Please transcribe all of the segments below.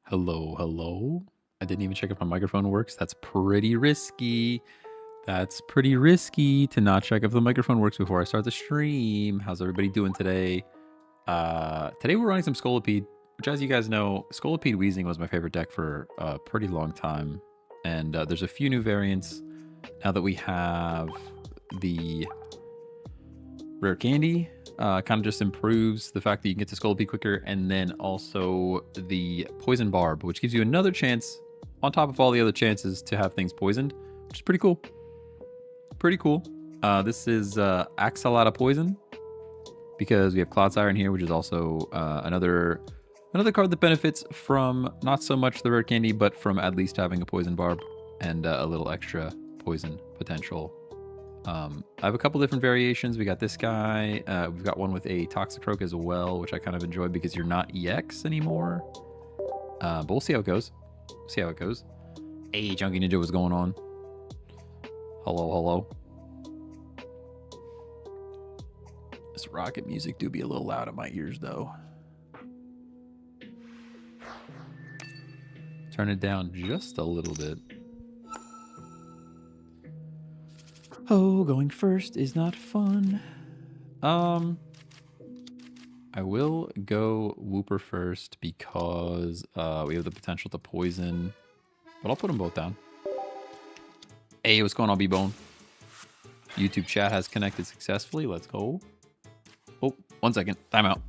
Hello, hello. I didn't even check if my microphone works. That's pretty risky. That's pretty risky to not check if the microphone works before I start the stream. How's everybody doing today? Today we're running some Scolipede, which as you guys know, Scolipede Wheezing was my favorite deck for a pretty long time. And there's a few new variants now that we have the rare candy. Kind of just improves the fact that you can get to Scolipede quicker, and then also the poison barb, which gives you another chance on top of all the other chances to have things poisoned, which is pretty cool. Pretty cool. This is Axolotl Poison, because we have Cloudsire in here, which is also another card that benefits from not so much the rare candy, but from at least having a poison barb and a little extra poison potential. I have a couple different variations. We got this guy. We've got one with a Toxicroak as well, which I kind of enjoy because you're not EX anymore. But we'll see how it goes. See how it goes. Hey, Junkie Ninja, what's going on? Hello, hello. This rocket music do be a little loud in my ears, though. Turn it down just a little bit. Oh, going first is not fun. I will go Wooper first because we have the potential to poison, but I'll put them both down. Hey, what's going on, B-Bone? YouTube chat has connected successfully. Let's go. Oh, 1 second. Timeout.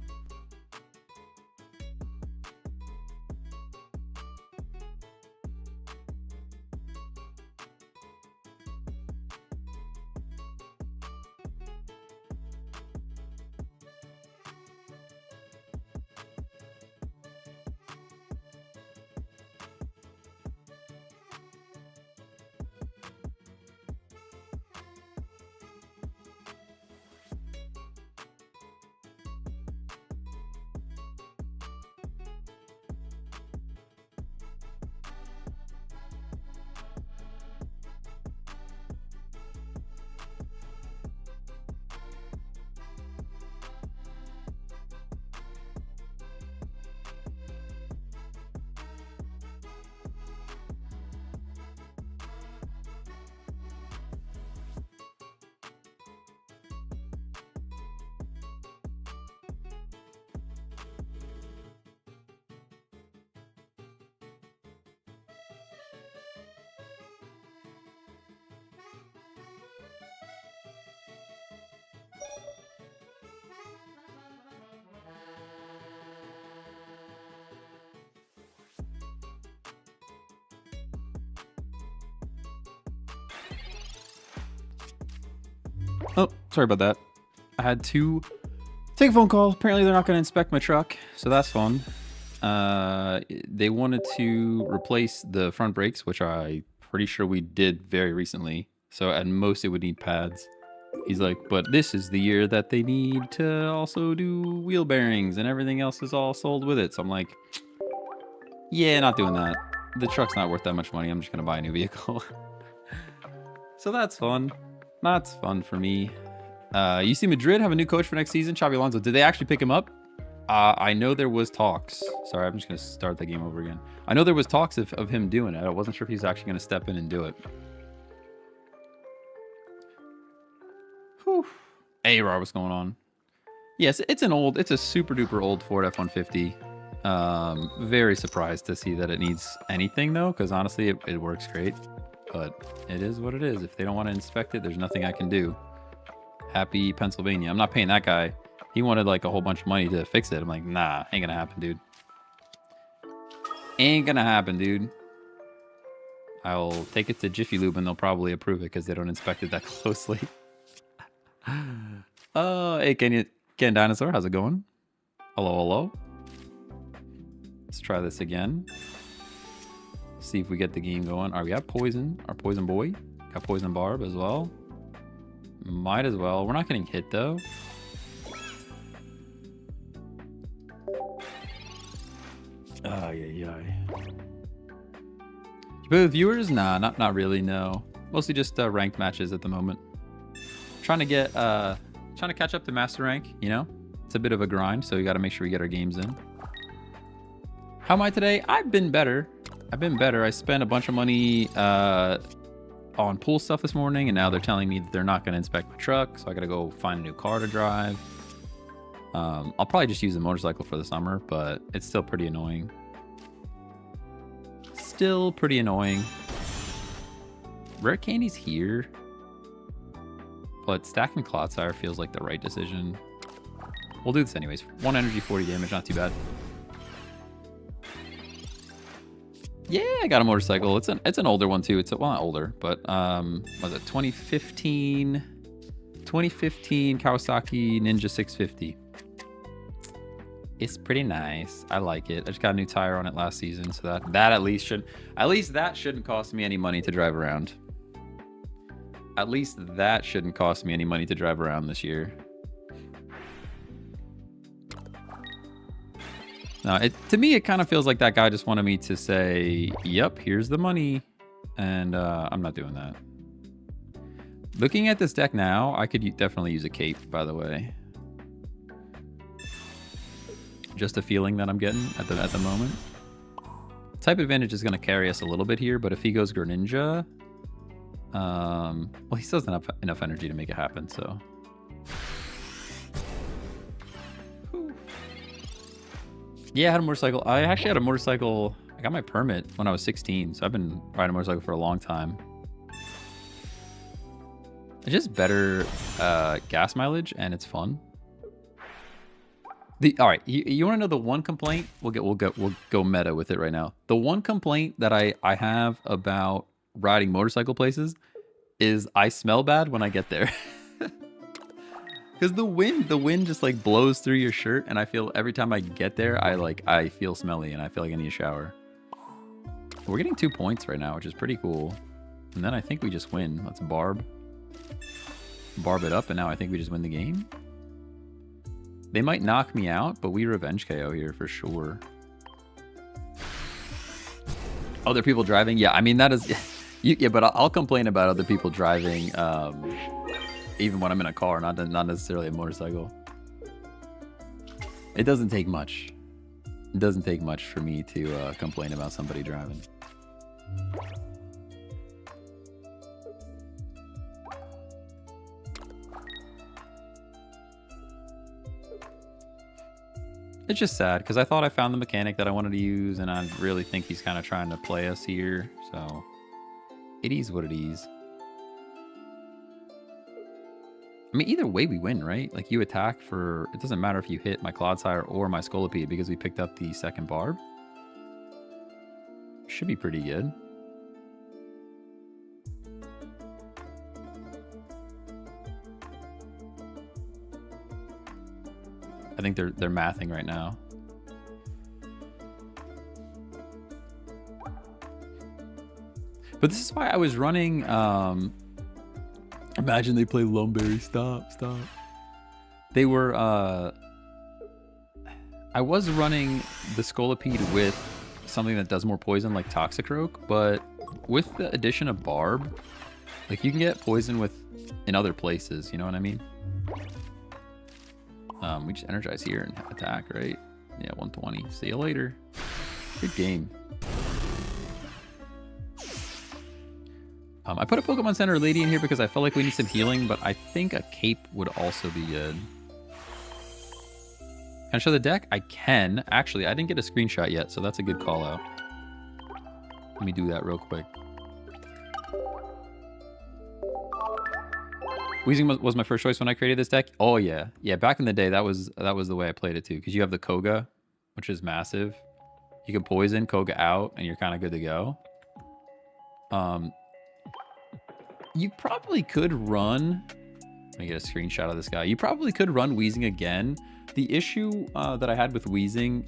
Oh, sorry about that. I had to take a phone call. Apparently they're not going to inspect my truck, so that's fun. They wanted to replace the front brakes, which I'm pretty sure we did very recently. So at most it would need pads. He's like, but this is the year that they need to also do wheel bearings and everything else is all sold with it. So I'm like, yeah, not doing that. The truck's not worth that much money. I'm just going to buy a new vehicle. So that's fun. That's fun for me. UC Madrid have a new coach for next season, Xabi Alonso. Did they actually pick him up? I know there was talks. Sorry, I'm just going to start the game over again. I know there was talks of him doing it. I wasn't sure if he's actually going to step in and do it. Whew. Hey, Rar, what's going on? Yes, it's a super duper old Ford F-150. Very surprised to see that it needs anything though, because honestly, it works great. But it is what it is. If they don't want to inspect it, there's nothing I can do. Happy Pennsylvania. I'm not paying that guy. He wanted like a whole bunch of money to fix it. I'm like, nah, ain't gonna happen, dude. Ain't gonna happen, dude. I'll take it to Jiffy Lube and they'll probably approve it because they don't inspect it that closely. Hey, Ken Dinosaur, how's it going? Hello, hello. Let's try this again. See if we get the game going. All right, we have poison. Our poison boy. Got poison barb as well. Might as well. We're not getting hit though. You play with viewers? Nah, not really. No, mostly just ranked matches at the moment. Trying to catch up to master rank. You know, it's a bit of a grind, so we got to make sure we get our games in. How am I today? I've been better. I spent a bunch of money on pool stuff this morning, and now they're telling me that they're not going to inspect my truck, so I got to go find a new car to drive. I'll probably just use the motorcycle for the summer, but it's still pretty annoying. Rare candy's here, but stacking Clodsire feels like the right decision. We'll do this anyways. 1 energy, 40 damage, not too bad. Yeah, I got a motorcycle. It's an older one too. Well, not older, but was it 2015 Kawasaki Ninja 650. It's pretty nice. I like it. I just got a new tire on it last season, so that at least that shouldn't cost me any money to drive around. At least that shouldn't cost me any money to drive around this year. No, to me, it kind of feels like that guy just wanted me to say, yep, here's the money. And I'm not doing that. Looking at this deck now, I could definitely use a cape, by the way. Just a feeling that I'm getting at the moment. Type advantage is going to carry us a little bit here, but if he goes Greninja, well, he still doesn't have enough energy to make it happen, so. Yeah, I had a motorcycle. I actually had a motorcycle. I got my permit when I was 16, so I've been riding a motorcycle for a long time. It's just better gas mileage, and it's fun. All right, you want to know the one complaint? We'll go meta with it right now. The one complaint that I have about riding motorcycle places is I smell bad when I get there. Because the wind just like blows through your shirt, and I feel every time I get there, I feel smelly, and I feel like I need a shower. We're getting 2 points right now, which is pretty cool. And then I think we just win. Let's barb it up, and now I think we just win the game. They might knock me out, but we revenge KO here for sure. Other people driving, yeah. I mean that is, yeah. But I'll complain about other people driving. Even when I'm in a car, not necessarily a motorcycle. It doesn't take much. It doesn't take much for me to complain about somebody driving. It's just sad, because I thought I found the mechanic that I wanted to use, and I really think he's kind of trying to play us here, so it is what it is. I mean, either way we win, right? Like, you attack for... It doesn't matter if you hit my Clodsire or my Scolipede because we picked up the second barb. Should be pretty good. I think they're mathing right now. But this is why I was running... Imagine they play Lumberry. Stop. They were, I was running the Scolipede with something that does more poison, like Toxicroak, but with the addition of Barb, like, you can get poison in other places, you know what I mean? We just energize here and attack, right? Yeah, 120. See you later. Good game. I put a Pokemon Center Lady in here because I felt like we need some healing, but I think a cape would also be good. Can I show the deck? I can. Actually, I didn't get a screenshot yet, so that's a good call out. Let me do that real quick. Weezing was my first choice when I created this deck. Oh yeah, yeah. Back in the day, that was the way I played it too, because you have the Koga, which is massive. You can poison Koga out, and you're kind of good to go. You probably could run... Let me get a screenshot of this guy. You probably could run Weezing again. The issue that I had with Weezing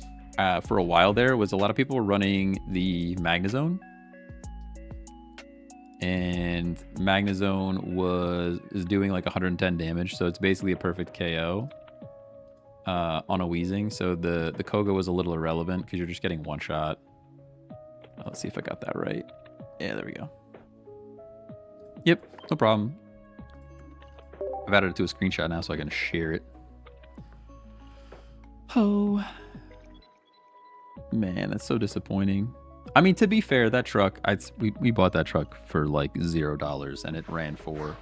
for a while there was a lot of people were running the Magnezone. And Magnezone is doing like 110 damage, so it's basically a perfect KO on a Weezing. So the Koga was a little irrelevant because you're just getting one shot. Let's see if I got that right. Yeah, there we go. Yep, no problem. I've added it to a screenshot now so I can share it. Oh. Man, that's so disappointing. I mean, to be fair, that truck, we bought that truck for like $0 and it ran for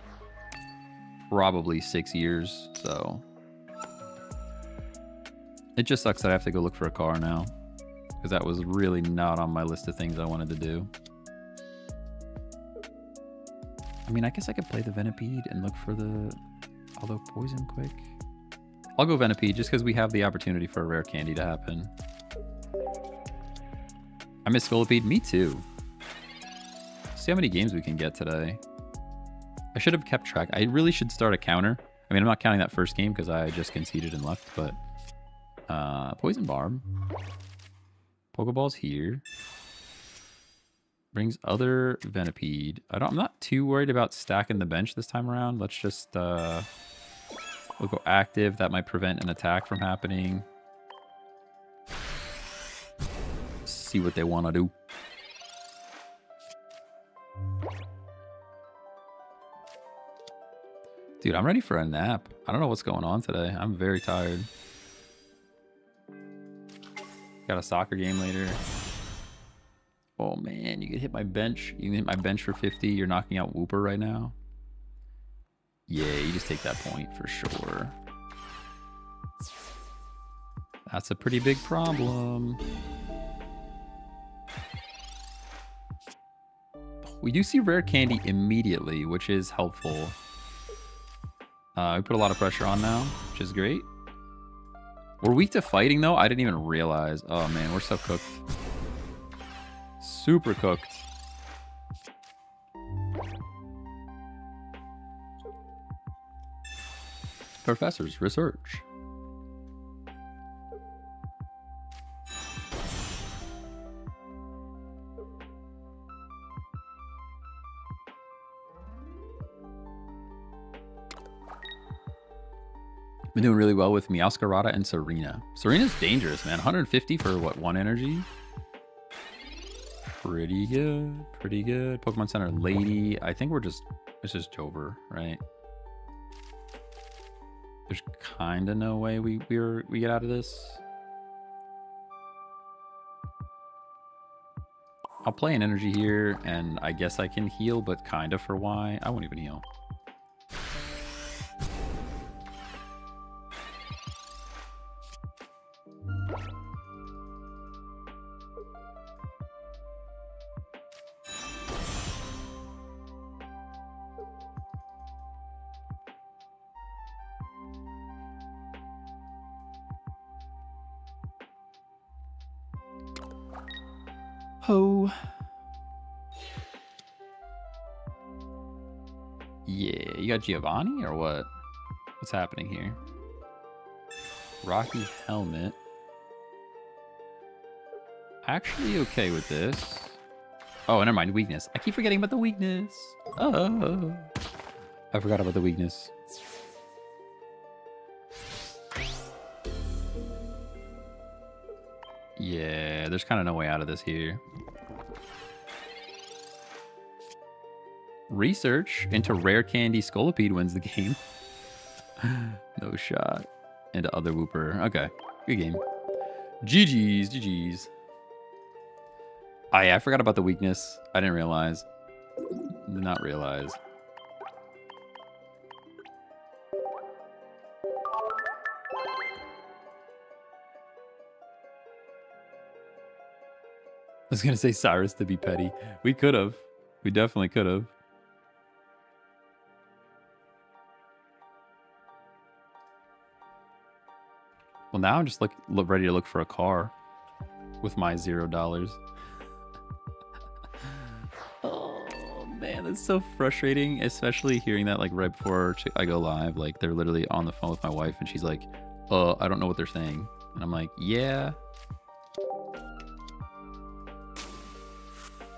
probably 6 years. So it just sucks that I have to go look for a car now, because that was really not on my list of things I wanted to do. I mean, I guess I could play the Venipede and look for the although poison quick. I'll go Venipede just because we have the opportunity for a rare candy to happen. I miss Scolipede. Me too. See how many games we can get today. I should have kept track. I really should start a counter. I mean, I'm not counting that first game because I just conceded and left, but Poison Barb. Pokeball's here. Brings other Venipede. I'm not too worried about stacking the bench this time around. Let's just we'll go active. That might prevent an attack from happening. See what they want to do. Dude, I'm ready for a nap. I don't know what's going on today. I'm very tired. Got a soccer game later. Oh man, you can hit my bench. You can hit my bench for 50. You're knocking out Wooper right now. Yeah, you just take that point for sure. That's a pretty big problem. We do see rare candy immediately, which is helpful. We put a lot of pressure on now, which is great. We're weak to fighting, though. I didn't even realize. Oh, man, we're so cooked. Super cooked. Professor's research. Been doing really well with Meowscarada and Serena. Serena's dangerous, man. 150 for what, 1 energy? Pretty good. Pretty good. Pokemon Center Lady. I think it's just Jober, right? There's kind of no way we get out of this. I'll play an energy here, and I guess I can heal, but kind of for why? I won't even heal. Ho. Yeah, you got Giovanni or what? What's happening here? Rocky Helmet. Actually okay with this. Oh, never mind, weakness. I keep forgetting about the weakness. Oh, I forgot about the weakness. Yeah, there's kind of no way out of this here. Research into rare candy Scolipede wins the game. No shot. Into other Wooper. Okay, good game. GG's, GG's. Oh yeah, I forgot about the weakness. I didn't realize. Did not realize. I was gonna say Cyrus to be petty. We could have. We definitely could have. Well, now I'm just ready to look for a car with my $0. Oh man, that's so frustrating. Especially hearing that like right before I go live. Like they're literally on the phone with my wife, and she's like, I don't know what they're saying," and I'm like, "Yeah."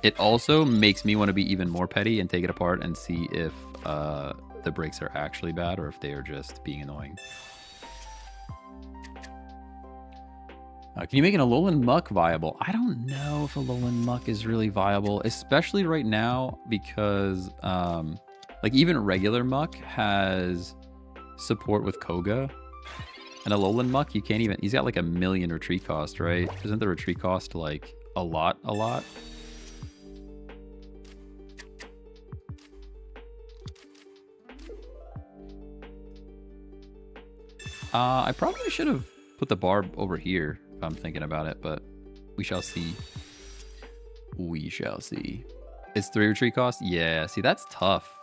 It also makes me want to be even more petty and take it apart and see if the brakes are actually bad or if they are just being annoying. Can you make an Alolan Muck viable? I don't know if Alolan Muck is really viable, especially right now because like even regular Muck has support with Koga. And a Alolan Muck, you can't even... He's got like 1,000,000 retreat cost, right? Isn't the retreat cost like a lot? I probably should have put the barb over here if I'm thinking about it, but we shall see. We shall see. It's 3 retreat costs? Yeah, see, that's tough.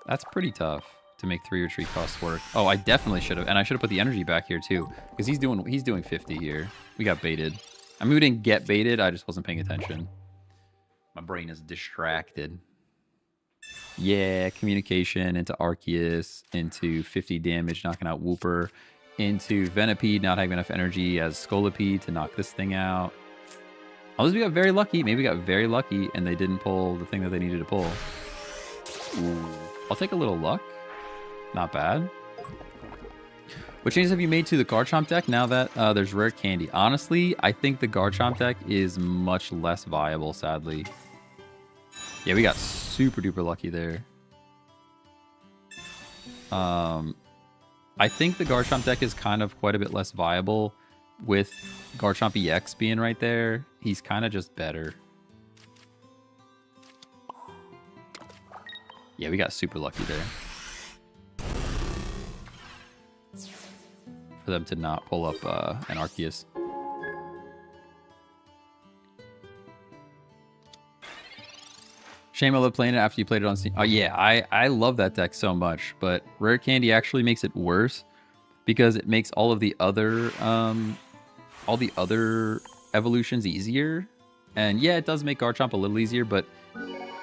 That's pretty tough to make 3 retreat costs work. Oh, I definitely should have. And I should have put the energy back here too, because he's doing 50 here. We got baited. I mean, we didn't get baited. I just wasn't paying attention. My brain is distracted. Yeah, communication into Arceus, into 50 damage, knocking out Wooper, into Venipede, not having enough energy as Scolipede to knock this thing out. Unless we got very lucky. Maybe we got very lucky and they didn't pull the thing that they needed to pull. Ooh. I'll take a little luck. Not bad. What changes have you made to the Garchomp deck now that there's rare candy? Honestly, I think the Garchomp deck is much less viable, sadly. Yeah, we got super duper lucky there. I think the Garchomp deck is kind of quite a bit less viable with Garchomp EX being right there. He's kind of just better. Yeah, we got super lucky there. For them to not pull up an Arceus. Shame I love playing it after you played it on Steam. Oh yeah, I love that deck so much, but Rare Candy actually makes it worse because it makes all the other evolutions easier. And yeah, it does make Garchomp a little easier, but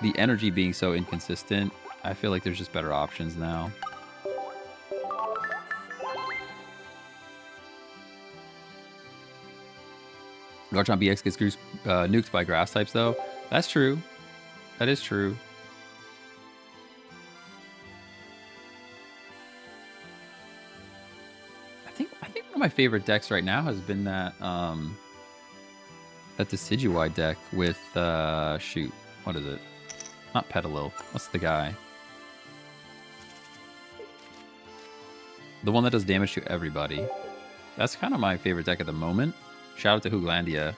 the energy being so inconsistent, I feel like there's just better options now. Garchomp EX gets nuked by grass types though. That's true. That is true. I think one of my favorite decks right now has been that that Decidueye deck with shoot, what is it? Not Petalil. What's the guy? The one that does damage to everybody. That's kind of my favorite deck at the moment. Shout out to Hooglandia.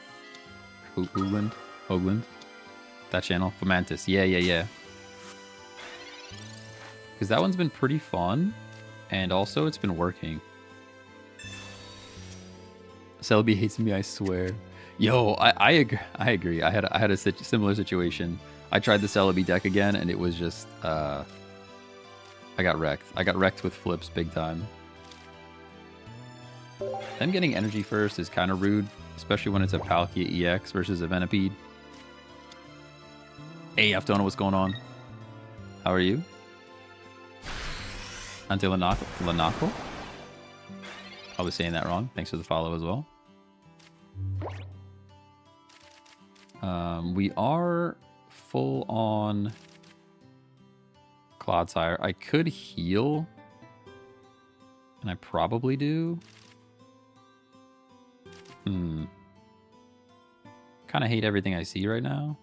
Hoogland. That channel. Fomantis. Yeah. Because that one's been pretty fun. And also, it's been working. Celebi hates me, I swear. Yo, I agree. I had a similar situation. I tried the Celebi deck again, and it was just... I got wrecked. I got wrecked with flips big time. Them getting energy first is kind of rude, especially when it's a Palkia EX versus a Venipede. Hey, Aftona, what's going on? How are you? Ante Lanako? Probably saying that wrong. Thanks for the follow as well. We are full on Clodsire. I could heal, and I probably do. Kind of hate everything I see right now.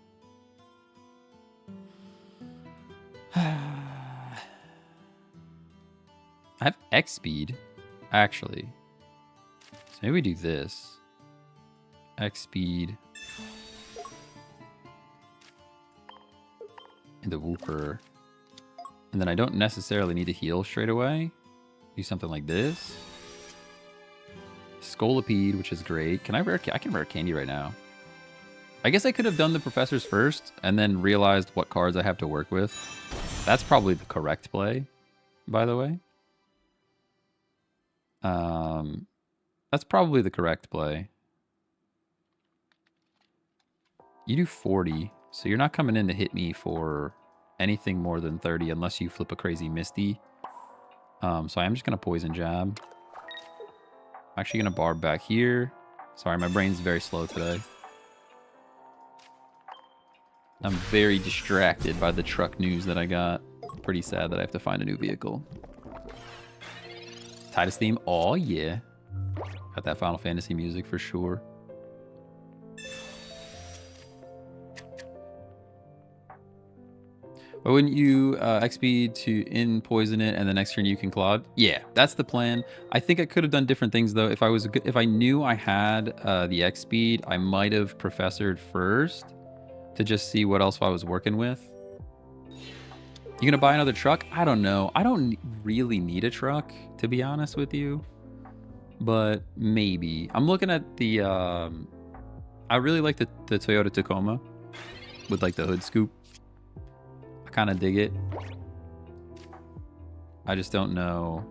I have X speed, actually. So maybe we do this. X speed. Into Wooper. And then I don't necessarily need to heal straight away. Do something like this. Scolipede, which is great. Can I rare? I can rare candy right now. I guess I could have done the professors first and then realized what cards I have to work with. That's probably the correct play, by the way. That's probably the correct play. You do 40, so you're not coming in to hit me for anything more than 30 unless you flip a crazy Misty. So I'm just going to Poison Jab. I'm actually going to Barb back here. Sorry, my brain's very slow today. I'm very distracted by the truck news that I got. Pretty sad that I have to find a new vehicle. Titus theme? Oh, yeah. Got that Final Fantasy music for sure. Why wouldn't you XP to in poison it and the next turn you can Claude? Yeah, that's the plan. I think I could have done different things though. If I knew I had the X speed, I might have professored first to just see what else I was working with. You gonna buy another truck? I don't know. I don't really need a truck, to be honest with you. But maybe. I'm looking at the... I really like the Toyota Tacoma with like the hood scoop. I kind of dig it. I just don't know.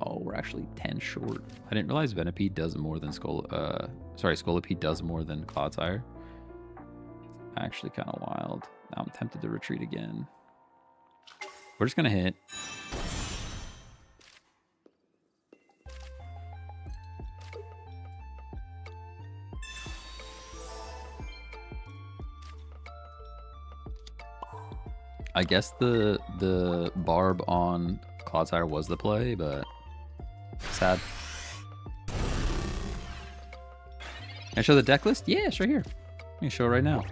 Oh, we're actually 10 short. I didn't realize Venipede does more than Scolipede does more than Clodsire. It's actually kind of wild. Now I'm tempted to retreat again. We're just gonna hit. I guess the barb on Clodsire was the play, but sad. Can I show the deck list? Yeah, it's right here. Let me show it right now.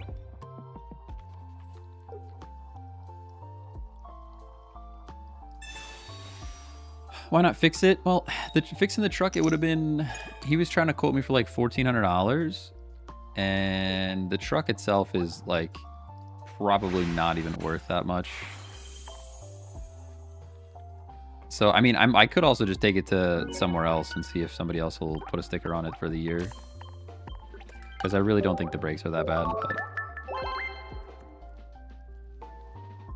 Why not fix it? Well, fixing the truck, it would have been... He was trying to quote me for like $1,400. And the truck itself is like probably not even worth that much. So, I mean, I could also just take it to somewhere else and see if somebody else will put a sticker on it for the year. Because I really don't think the brakes are that bad.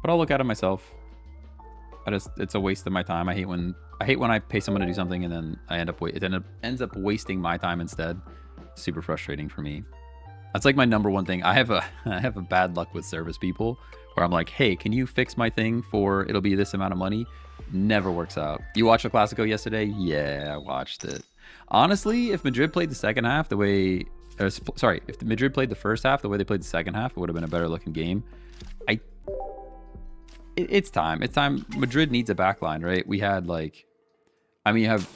But I'll look at it myself. It's a waste of my time. I hate when I pay someone to do something and then it ends up wasting my time instead. Super frustrating for me. That's like my number one thing. I have a bad luck with service people where I'm like, hey, can you fix my thing for it'll be this amount of money? Never works out. You watched the Classico yesterday? Yeah, I watched it. Honestly, if Madrid played the second half the way, if Madrid played the first half the way they played the second half, it would have been a better looking game. It's time. It's time. Madrid needs a backline, right? We had like, I mean, you have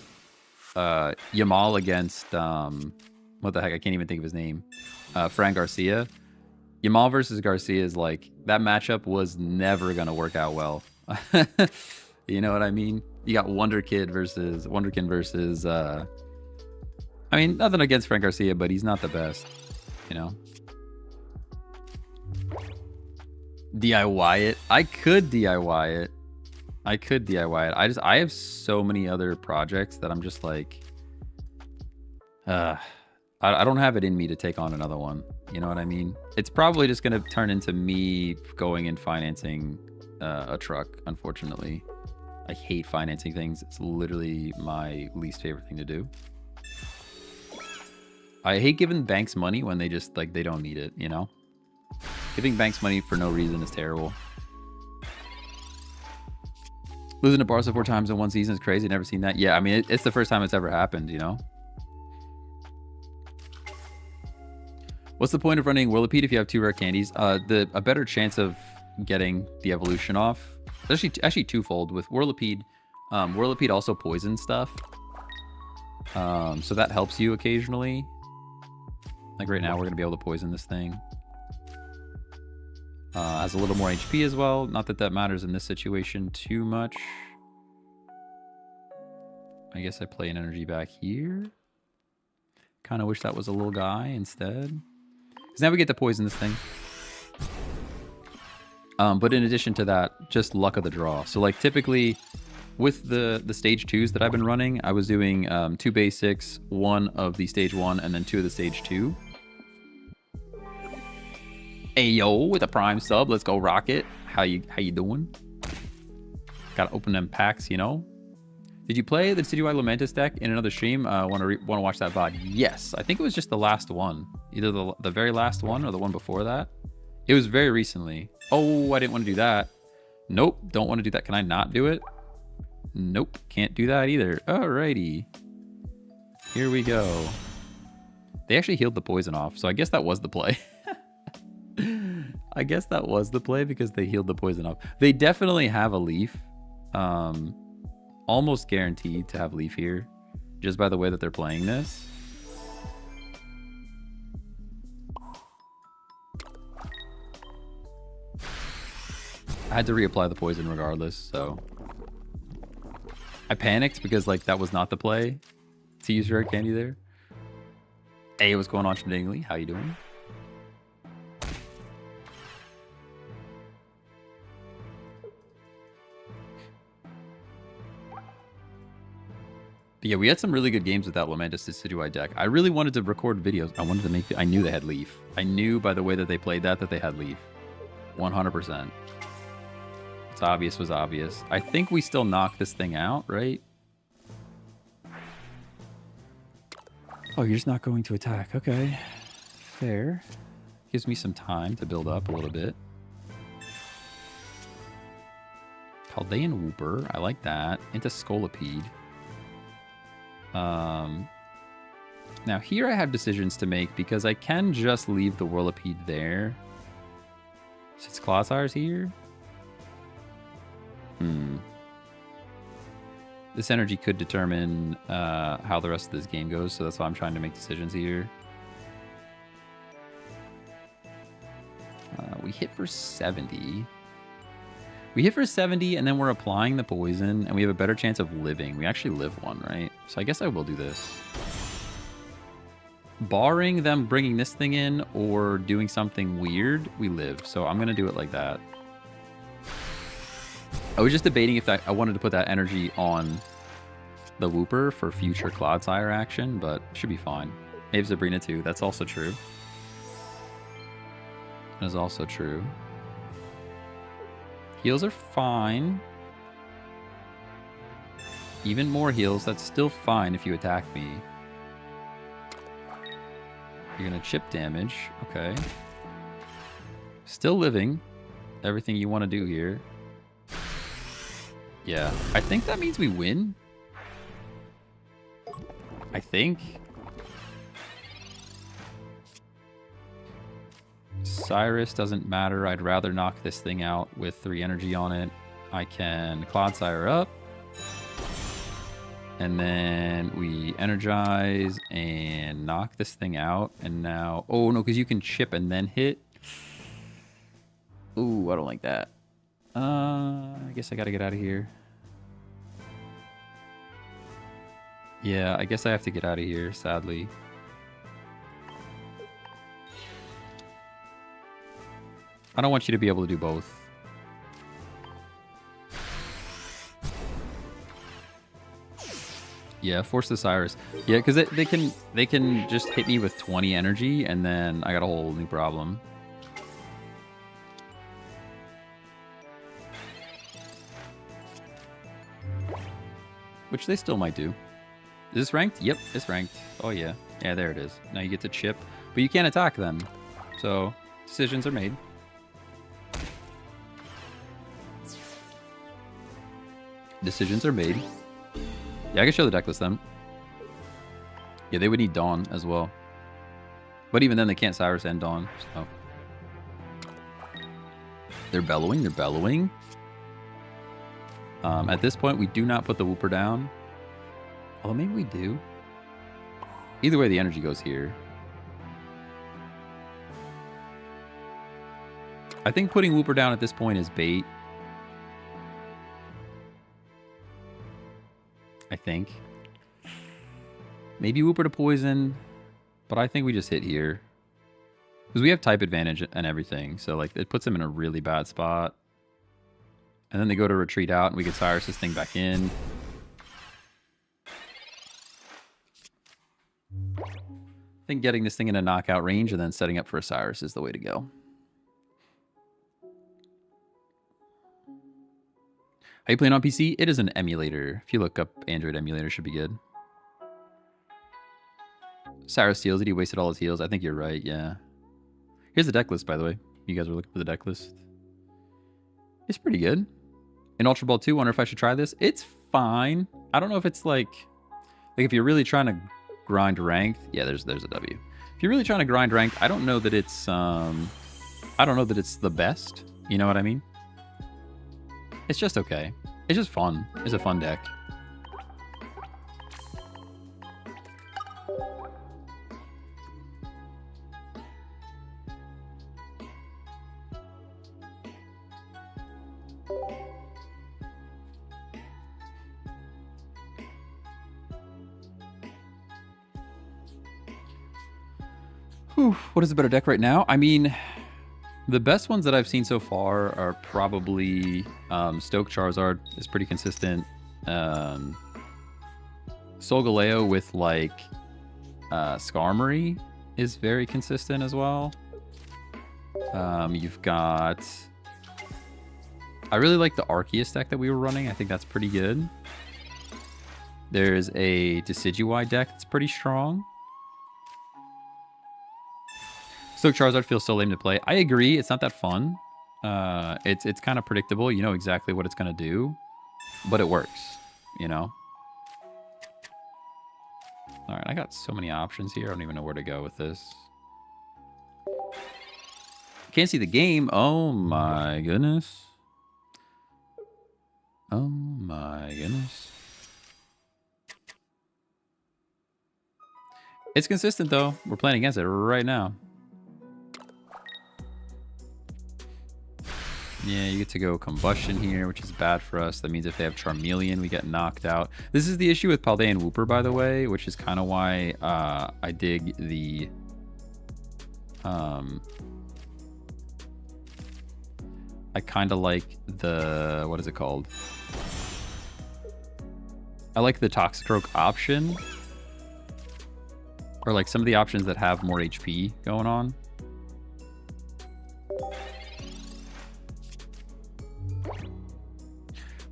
Yamal against what the heck? I can't even think of his name. Fran Garcia. Yamal versus Garcia is like, that matchup was never gonna work out well. You know what I mean? You got Wonderkid versus I mean, nothing against Fran Garcia, but he's not the best, you know. DIY it. I could DIY it. I have so many other projects that I'm just like, I don't have it in me to take on another one. You know what I mean? It's probably just going to turn into me going and financing a truck, unfortunately. I hate financing things. It's literally my least favorite thing to do. I hate giving banks money when they just, like, they don't need it, you know? Giving banks money for no reason is terrible. Losing to Barca 4 times in one season is crazy. Never seen that. Yeah, I mean, it's the first time it's ever happened, you know? What's the point of running Whirlipede if you have 2 rare candies? A better chance of getting the evolution off. Actually twofold with Whirlipede. Whirlipede also poisons stuff. So that helps you occasionally. Like right now, we're going to be able to poison this thing. Has a little more HP as well. Not that that matters in this situation too much. I guess I play an energy back here. Kind of wish that was a little guy instead. Because now we get to poison this thing. But in addition to that, just luck of the draw. So like typically with the stage 2s that I've been running, I was doing 2 basics, 1 of the stage 1, and then 2 of the stage 2. Hey yo, with a prime sub, let's go Rocket. How you doing? Gotta open them packs, you know. Did you play the Decidueye Lamentis deck in another stream? Want to watch that VOD? Yes, I think it was just the last one, either the very last one or the one before that. It was very recently. Oh, I didn't want to do that. Nope, don't want to do that. Can I not do it? Nope, can't do that either. Alrighty, here we go. They actually healed the poison off, so I guess that was the play. I guess that was the play because they healed the poison off. They definitely have a leaf. Almost guaranteed to have leaf here, just by the way that they're playing this. I had to reapply the poison regardless, so... I panicked because, like, that was not the play to use rare candy there. Hey, what's going on, Schmidingley? How you doing? But yeah, we had some really good games with that Lamentus Decidueye deck. I really wanted to record videos. I wanted to make... I knew they had Leaf. I knew by the way that they played that they had Leaf. 100%. It's obvious was obvious. I think we still knock this thing out, right? Oh, you're just not going to attack. Okay. Fair. Gives me some time to build up a little bit. Paldean Wooper. I like that. Into Scolipede. Now here I have decisions to make because I can just leave the Whirlipede there. Since Cloudsire's here. This energy could determine how the rest of this game goes, so that's why I'm trying to make decisions here. We hit for 70. We hit for 70, and then we're applying the poison, and we have a better chance of living. We actually live one, right? So I guess I will do this. Barring them bringing this thing in or doing something weird, we live. So I'm going to do it like that. I was just debating if I wanted to put that energy on the Wooper for future Cloudsire action, but should be fine. Ave Sabrina too. That's also true. That is also true. Heals are fine. Even more heals. That's still fine if you attack me. You're going to chip damage. Okay. Still living. Everything you want to do here. Yeah. I think that means we win. I think. Cyrus doesn't matter. I'd rather knock this thing out with 3 energy on it. I can Cloudsire up. And then we energize and knock this thing out. And now... Oh, no, because you can chip and then hit. Ooh, I don't like that. I guess I got to get out of here. Yeah, I guess I have to get out of here, sadly. I don't want you to be able to do both. Yeah, force the Cyrus. Yeah, because they can just hit me with 20 energy, and then I got a whole new problem. Which they still might do. Is this ranked? Yep, it's ranked. Oh yeah. Yeah, there it is. Now you get to chip. But you can't attack them. So, decisions are made. Decisions are made. Yeah, I can show the deck list then. Yeah, they would need Dawn as well. But even then, they can't Cyrus and Dawn. So. They're bellowing. They're bellowing. At this point, we do not put the Wooper down. Although maybe we do. Either way, the energy goes here. I think putting Wooper down at this point is bait. I think. Maybe Wooper to poison, but I think we just hit here. Because we have type advantage and everything, so like it puts them in a really bad spot. And then they go to retreat out, and we get Cyrus this thing back in. I think getting this thing in a knockout range and then setting up for a Cyrus is the way to go. Are you playing on PC? It is an emulator. If you look up Android emulator, should be good. Cyrus heals it. He wasted all his heals. I think you're right, yeah. Here's the deck list, by the way. You guys were looking for the deck list. It's pretty good. In Ultra Ball 2, wonder if I should try this. It's fine. I don't know if it's like if you're really trying to grind ranked. Yeah, there's a W. If you're really trying to grind ranked, I don't know that it's I don't know that it's the best. You know what I mean? It's just okay. It's just fun. It's a fun deck. Whew, what is a better deck right now? I mean, the best ones that I've seen so far are probably Stoke Charizard is pretty consistent. Solgaleo with like Skarmory is very consistent as well. You've got... I really like the Arceus deck that we were running. I think that's pretty good. There's a Decidueye deck that's pretty strong. Stoke Charizard feels so lame to play. I agree. It's not that fun. It's kind of predictable. You know exactly what it's going to do. But it works, you know? All right, I got so many options here. I don't even know where to go with this. Can't see the game. Oh, my goodness. Oh, my goodness. It's consistent, though. We're playing against it right now. Yeah, you get to go Combustion here, which is bad for us. That means if they have Charmeleon, we get knocked out. This is the issue with Paldean Wooper, by the way, which is kind of why I dig the... I kind of like the... What is it called? I like the Toxicroak option. Or like some of the options that have more HP going on.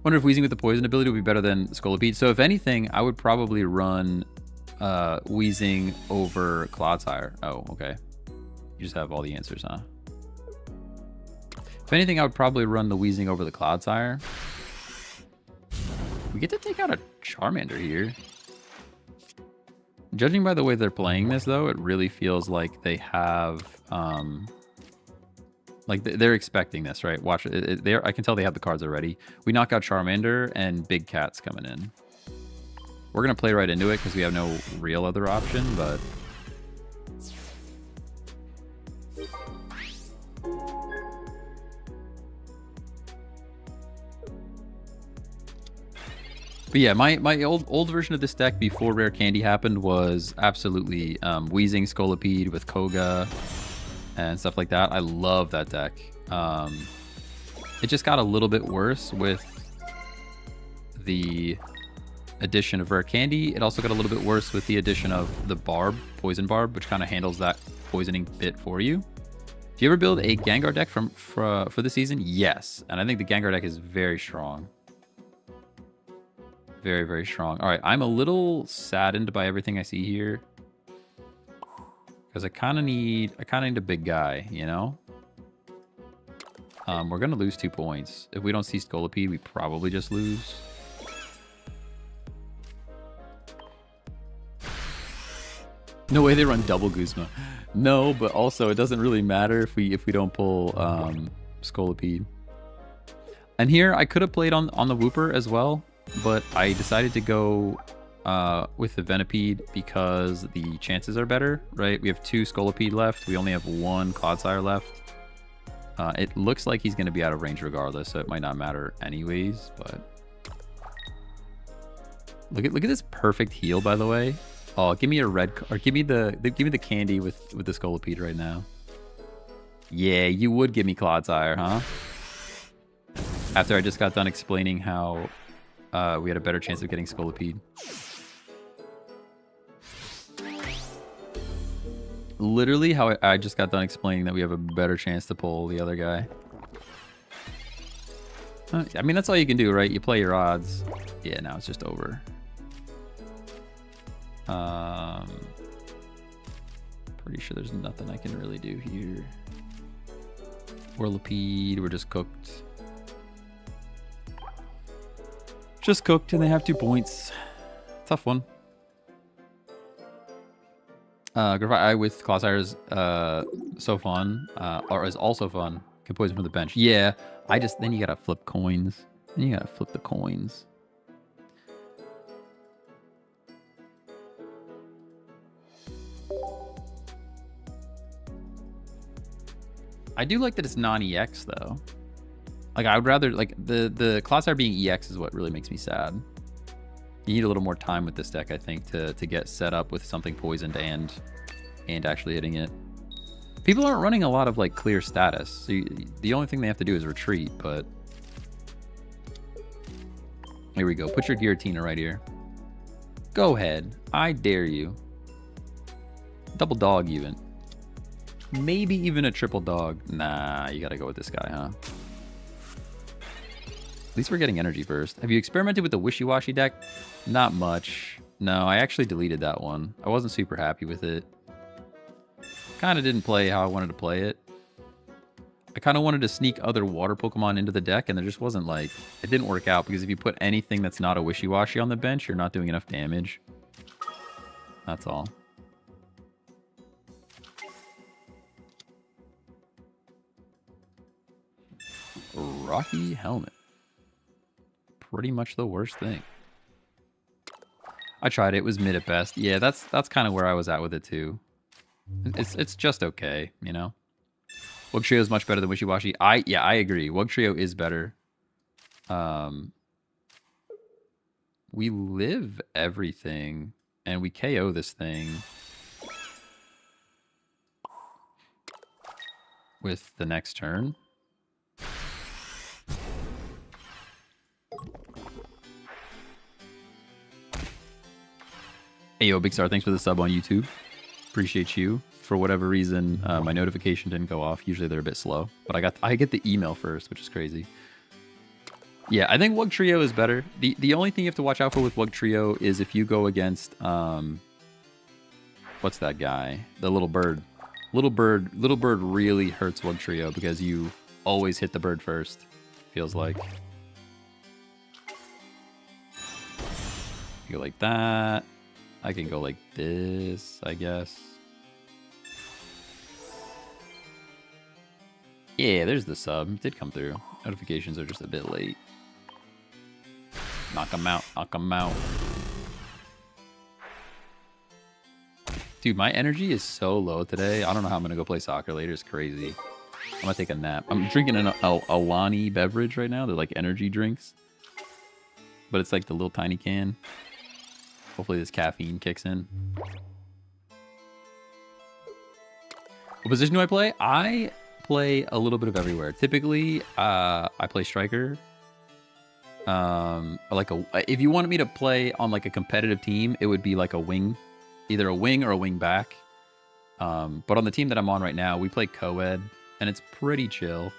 Wonder if Weezing with the poison ability would be better than Scolipede. So if anything, I would probably run Weezing over Clodsire. Oh, okay. You just have all the answers, huh? If anything, I would probably run the Weezing over the Clodsire. We get to take out a Charmander here. Judging by the way they're playing this, though, it really feels like they have... like, they're expecting this, right? Watch it. I can tell they have the cards already. We knock out Charmander, and Big Cat's coming in. We're going to play right into it, because we have no real other option, but... But yeah, my old version of this deck before Rare Candy happened was absolutely Weezing Scolipede with Koga and stuff like that. I love that deck. It just got a little bit worse with the addition of Rare Candy. It also got a little bit worse with the addition of the Barb, Poison Barb, which kind of handles that poisoning bit for you. Do you ever build a Gengar deck for the season? Yes, and I think the Gengar deck is very strong. Very, very strong. All right, I'm a little saddened by everything I see here. Because I kind of need a big guy, you know? We're going to lose 2 points. If we don't see Scolipede, we probably just lose. No way they run double Guzma. No, but also it doesn't really matter if we don't pull Scolipede. And here I could have played on the Wooper as well. But I decided to go with the Venipede because the chances are better, right? We have 2 Scolipede left. We only have 1 Clodsire left. It looks like he's going to be out of range regardless, so it might not matter anyways. But look at this perfect heal, by the way. Oh, give me a red, or give me the candy with the Scolipede right now. Yeah, you would give me Clodsire, huh? After I just got done explaining how we had a better chance of getting Scolipede. Literally how I just got done explaining that we have a better chance to pull the other guy. I mean, that's all you can do, right? You play your odds. Yeah, now it's just over. Pretty sure there's nothing I can really do here. Whirlipede, we're just cooked. Just cooked, and they have 2 points. Tough one. Graphite with Clodsire is so fun, or is also fun. Can poison from the bench. Yeah, then you gotta flip coins. Then you gotta flip the coins. I do like that it's non-EX though. Like, I would rather, like, the Clodsire being EX is what really makes me sad. You need a little more time with this deck, I think, to get set up with something poisoned and actually hitting it. People aren't running a lot of like clear status. So the only thing they have to do is retreat, but here we go. Put your Giratina right here. Go ahead. I dare you. Double dog even. Maybe even a triple dog. Nah, you gotta go with this guy, huh? At least we're getting energy burst. Have you experimented with the wishy-washy deck? Not much. No, I actually deleted that one. I wasn't super happy with it. Kind of didn't play how I wanted to play it. I kind of wanted to sneak other water Pokemon into the deck, and there just wasn't like... It didn't work out, because if you put anything that's not a wishy-washy on the bench, you're not doing enough damage. That's all. Rocky Helmet. Pretty much the worst thing. I tried it. It was mid at best. Yeah, that's kind of where I was at with it too. It's just okay, you know. Wugtrio is much better than Wishy-Washy. Yeah, I agree. Wugtrio is better. We live everything and we KO this thing with the next turn. Hey, yo, Big Star, thanks for the sub on YouTube. Appreciate you. For whatever reason, my notification didn't go off. Usually they're a bit slow, but I get the email first, which is crazy. Yeah, I think Wugtrio is better. The only thing you have to watch out for with Wugtrio is if you go against what's that guy? The little bird. Little bird really hurts Wugtrio because you always hit the bird first. Feels like. You go like that. I can go like this, I guess. Yeah, there's the sub. It did come through. Notifications are just a bit late. Knock them out. Knock them out. Dude, my energy is so low today. I don't know how I'm going to go play soccer later. It's crazy. I'm going to take a nap. I'm drinking an Alani beverage right now. They're like energy drinks. But it's like the little tiny can. Hopefully this caffeine kicks in. What position do I play? I play a little bit of everywhere. Typically, I play striker. If you wanted me to play on like a competitive team, it would be like a wing. Either a wing or a wing back. But on the team that I'm on right now, we play co-ed, and it's pretty chill.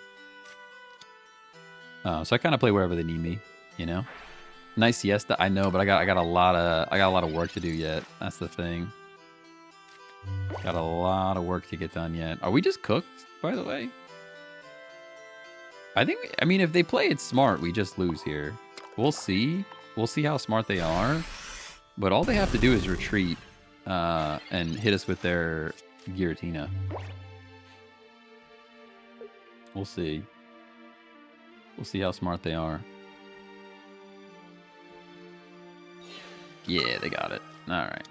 So I kind of play wherever they need me, you know? Nice siesta, I know, but I got a lot of work to do yet. That's the thing. Got a lot of work to get done yet. Are we just cooked, by the way? I mean, if they play it smart, we just lose here. We'll see. We'll see how smart they are. But all they have to do is retreat and hit us with their Giratina. We'll see. We'll see how smart they are. Yeah, they got it. All right.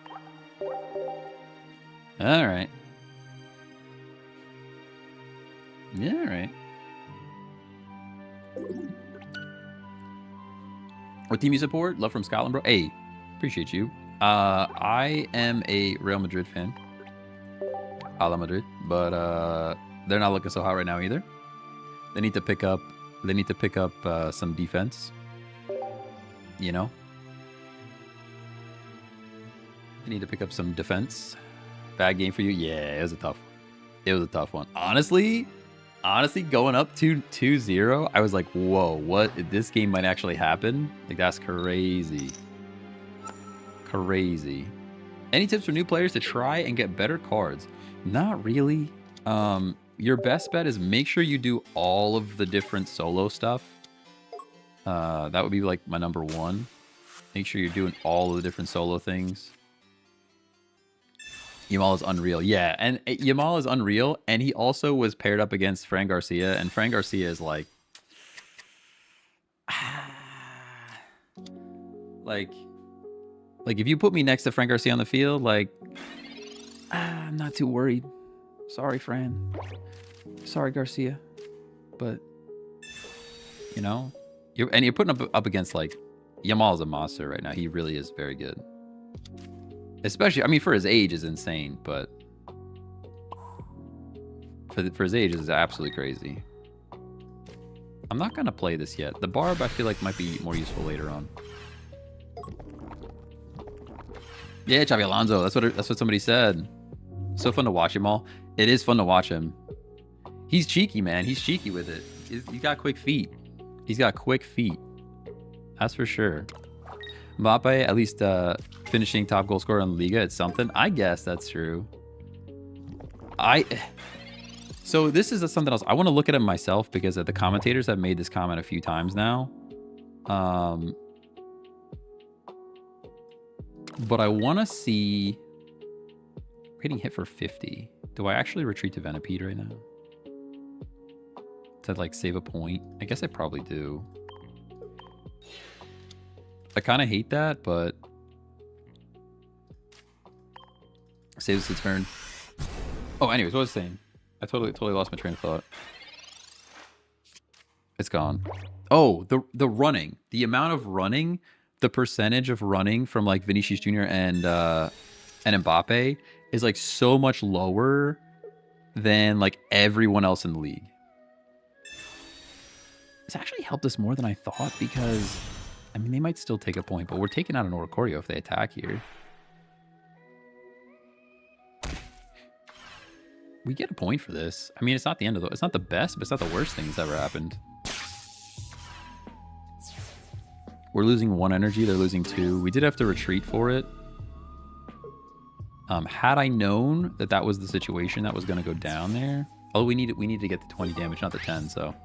All right. Yeah, all right. What team you support? Love from Scotland, bro. Hey, appreciate you. I am a Real Madrid fan. A la Madrid, but they're not looking so hot right now either. They need to pick up. They need to pick up some defense. You know. They need to pick up some defense. Bad game for you. Yeah, it was a tough one. It was a tough one. Honestly, going up 2-0, I was like, whoa, what? This game might actually happen? Like, that's crazy. Crazy. Any tips for new players to try and get better cards? Not really. Your best bet is make sure you do all of the different solo stuff. That would be like my number one. Make sure you're doing all of the different solo things. Yamal is unreal. Yeah, and Yamal is unreal, and he also was paired up against Fran Garcia, and Fran Garcia is like... like if you put me next to Fran Garcia on the field, like... I'm not too worried. Sorry, Fran. Sorry, Garcia. But, you know... You're putting up against, like... Yamal is a monster right now. He really is very good. Especially, I mean, for his age is insane, but for his age is absolutely crazy. I'm not gonna play this yet. The barb I feel like might be more useful later on. Yeah, Xabi Alonso. That's what somebody said. So fun to watch him all. It is fun to watch him. He's cheeky, man. He's cheeky with it. He's got quick feet. He's got quick feet. That's for sure. Mbappe, at least finishing top goal scorer in La Liga, it's something. I guess that's true. So this is something else. I want to look at it myself because the commentators have made this comment a few times now. But I want to see... Hitting hit for 50. Do I actually retreat to Venipede right now? To like save a point? I guess I probably do. I kind of hate that, but... Saves the turn. Oh, anyways, what was I saying? I totally lost my train of thought. It's gone. Oh, the running. The amount of running, the percentage of running from like Vinicius Jr. and Mbappe is like so much lower than like everyone else in the league. It's actually helped us more than I thought because, I mean, they might still take a point, but we're taking out an Oricorio if they attack here. We get a point for this. I mean, it's not the end of it's not the best, but it's not the worst thing that's ever happened. We're losing 1 energy. They're losing 2. We did have to retreat for it. Had I known that that was the situation that was going to go down there. Oh, we need to get the 20 damage, not the 10. So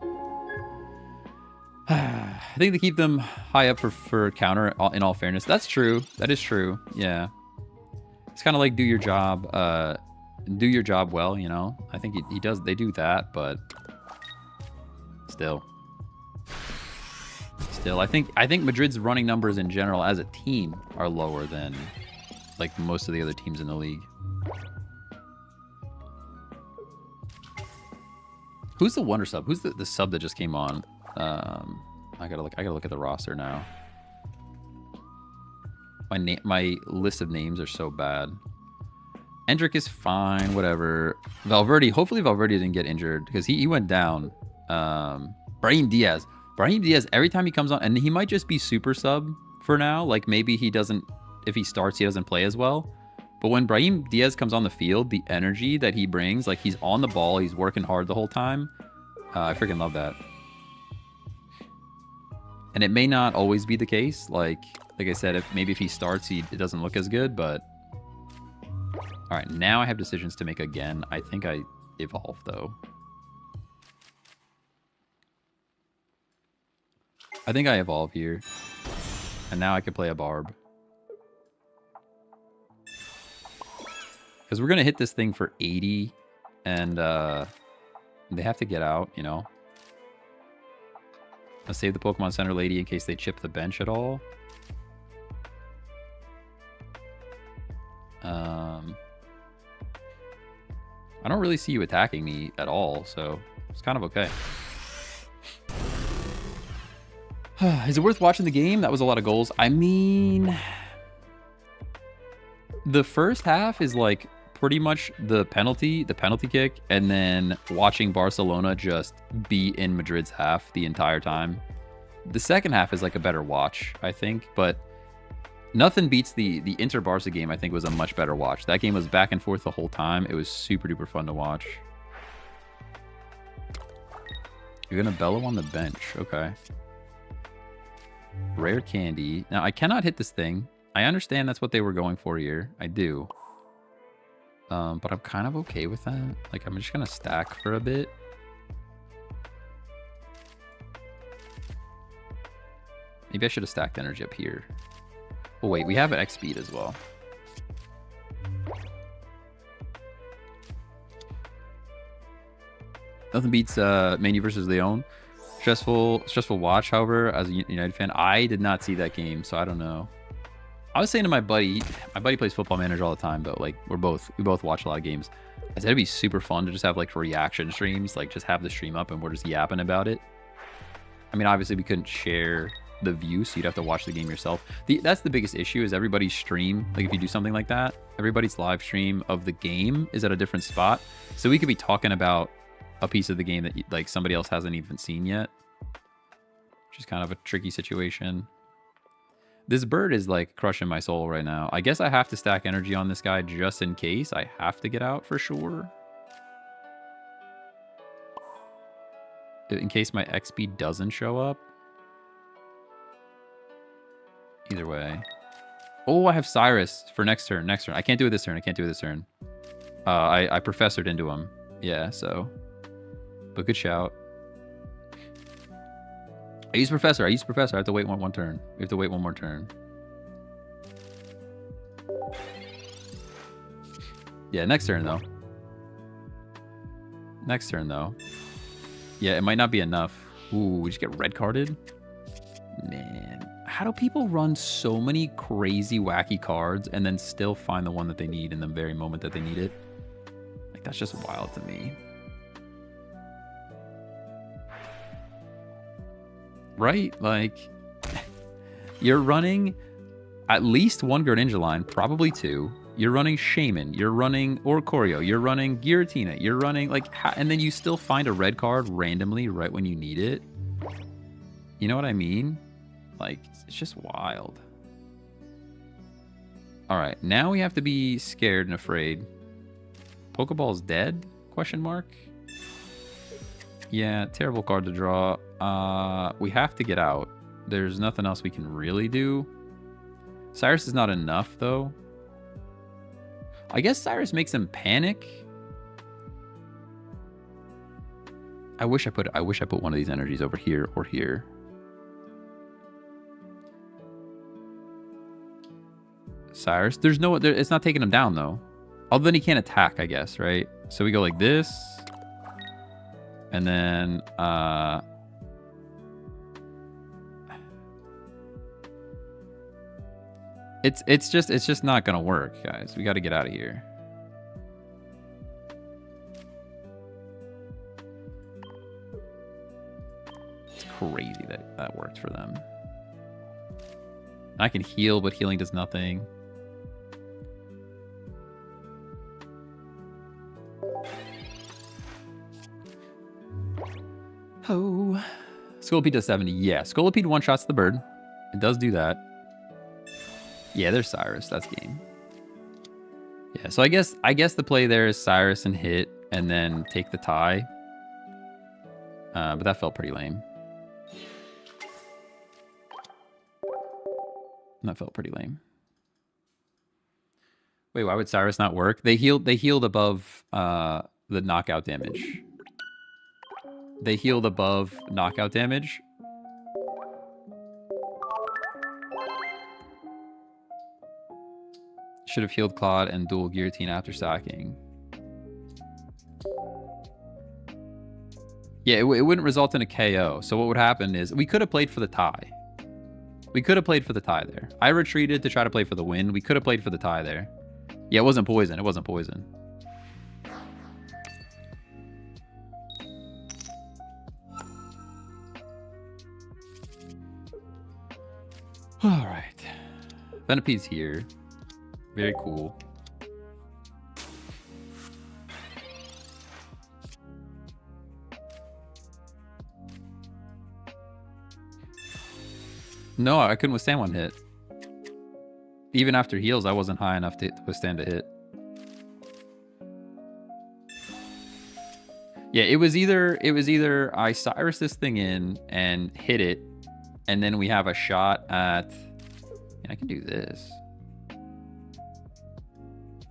I think they keep them high up for counter. In all fairness, that's true. That is true. Yeah, it's kind of like do your job. Do your job well. You know, I think he does. They do that, but still, I think Madrid's running numbers in general as a team are lower than like most of the other teams in the league. Who's the wonder sub? Who's the sub that just came on? I gotta look at the roster now. My list of names are so bad. Endrick is fine, whatever. Valverde, hopefully Valverde didn't get injured because he went down. Brahim Diaz, every time he comes on, and he might just be super sub for now. Like maybe he doesn't. If he starts, he doesn't play as well. But when Brahim Diaz comes on the field, the energy that he brings, like he's on the ball, he's working hard the whole time. I freaking love that. And it may not always be the case. Like I said, if he starts, it doesn't look as good. But all right, now I have decisions to make again. I think I evolve though. I think I evolve here, and now I could play a barb. Because we're going to hit this thing for 80, and they have to get out, you know. I'll save the Pokemon Center lady in case they chip the bench at all. I don't really see you attacking me at all, so it's kind of okay. Is it worth watching the game? That was a lot of goals. I mean, the first half is like pretty much the penalty kick, and then watching Barcelona just be in Madrid's half the entire time. The second half is like a better watch, I think, but nothing beats the Inter-Barca game. I think was a much better watch. That game was back and forth the whole time. It was super duper fun to watch. You're gonna bellow on the bench, okay. Rare candy. Now I cannot hit this thing. I understand that's what they were going for here. I do. But I'm kind of okay with that. Like, I'm just going to stack for a bit. Maybe I should have stacked energy up here. Oh, wait. We have an X speed as well. Nothing beats Man U versus Leon. Stressful watch, however, as a United fan. I did not see that game, so I don't know. I was saying to my buddy plays Football Manager all the time, but like we both watch a lot of games. I said it'd be super fun to just have like reaction streams, like just have the stream up and we're just yapping about it. I mean, obviously we couldn't share the view, so you'd have to watch the game yourself. That's the biggest issue is everybody's stream. Like if you do something like that, everybody's live stream of the game is at a different spot. So we could be talking about a piece of the game that like somebody else hasn't even seen yet, which is kind of a tricky situation. This bird is like crushing my soul right now. I guess I have to stack energy on this guy just in case I have to get out for sure. In case my XP doesn't show up. Either way. Oh, I have Cyrus for next turn. Next turn. I can't do it this turn. I can't do it this turn. I professored into him. Yeah, so. But good shout. I use Professor. I have to wait one turn. We have to wait one more turn. Yeah, next turn, though. Next turn, though. Yeah, it might not be enough. Ooh, we just get red carded? Man. How do people run so many crazy, wacky cards and then still find the one that they need in the very moment that they need it? Like, that's just wild to me. Right? Like, you're running at least one Greninja line, probably two. You're running Shaman, you're running Oricorio, you're running Giratina, you're running, like, and then you still find a red card randomly right when you need it. You know what I mean? Like, it's just wild. All right, now we have to be scared and afraid. Pokeball's dead? Question mark? Yeah, terrible card to draw. We have to get out. There's nothing else we can really do. Cyrus is not enough, though. I guess Cyrus makes him panic. I wish I put one of these energies over here or here. Cyrus, there's no, it's not taking him down though. Other than he can't attack, I guess, right? So we go like this, and then it's just not gonna work, guys. We got to get out of here. It's crazy that worked for them. I can heal, but healing does nothing. Oh, Scolipede does 70. Yeah, Scolipede one-shots the bird. It does do that. Yeah, there's Cyrus. That's game. Yeah, so I guess the play there is Cyrus and hit, and then take the tie. But that felt pretty lame. That felt pretty lame. Wait, why would Cyrus not work? They healed above the knockout damage. They healed above knockout damage. Should have healed Claude and dual Guillotine after stacking. Yeah, it wouldn't result in a KO. So what would happen is we could have played for the tie. We could have played for the tie there. I retreated to try to play for the win. We could have played for the tie there. Yeah, it wasn't poison. It wasn't poison. All right. Venipede's here. Very cool. No, I couldn't withstand one hit. Even after heals, I wasn't high enough to withstand a hit. Yeah, it was either I Cyrus this thing in and hit it, and then we have a shot at. And I can do this.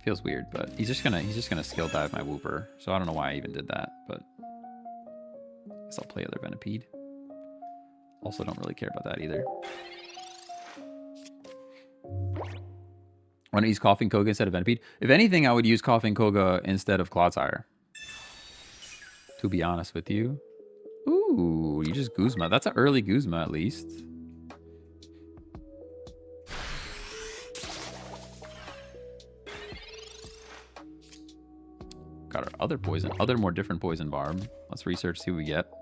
Feels weird, but he's just gonna skill dive my Wooper. So I don't know why I even did that, but I guess I'll play other Venipede. Also, don't really care about that either. Why don't you use Coughing Koga instead of Venipede? If anything, I would use Coughing Koga instead of Clodsire. To be honest with you. Ooh, you just Guzma. That's an early Guzma at least. Got our other poison, other more different poison barb. Let's research, see what we get.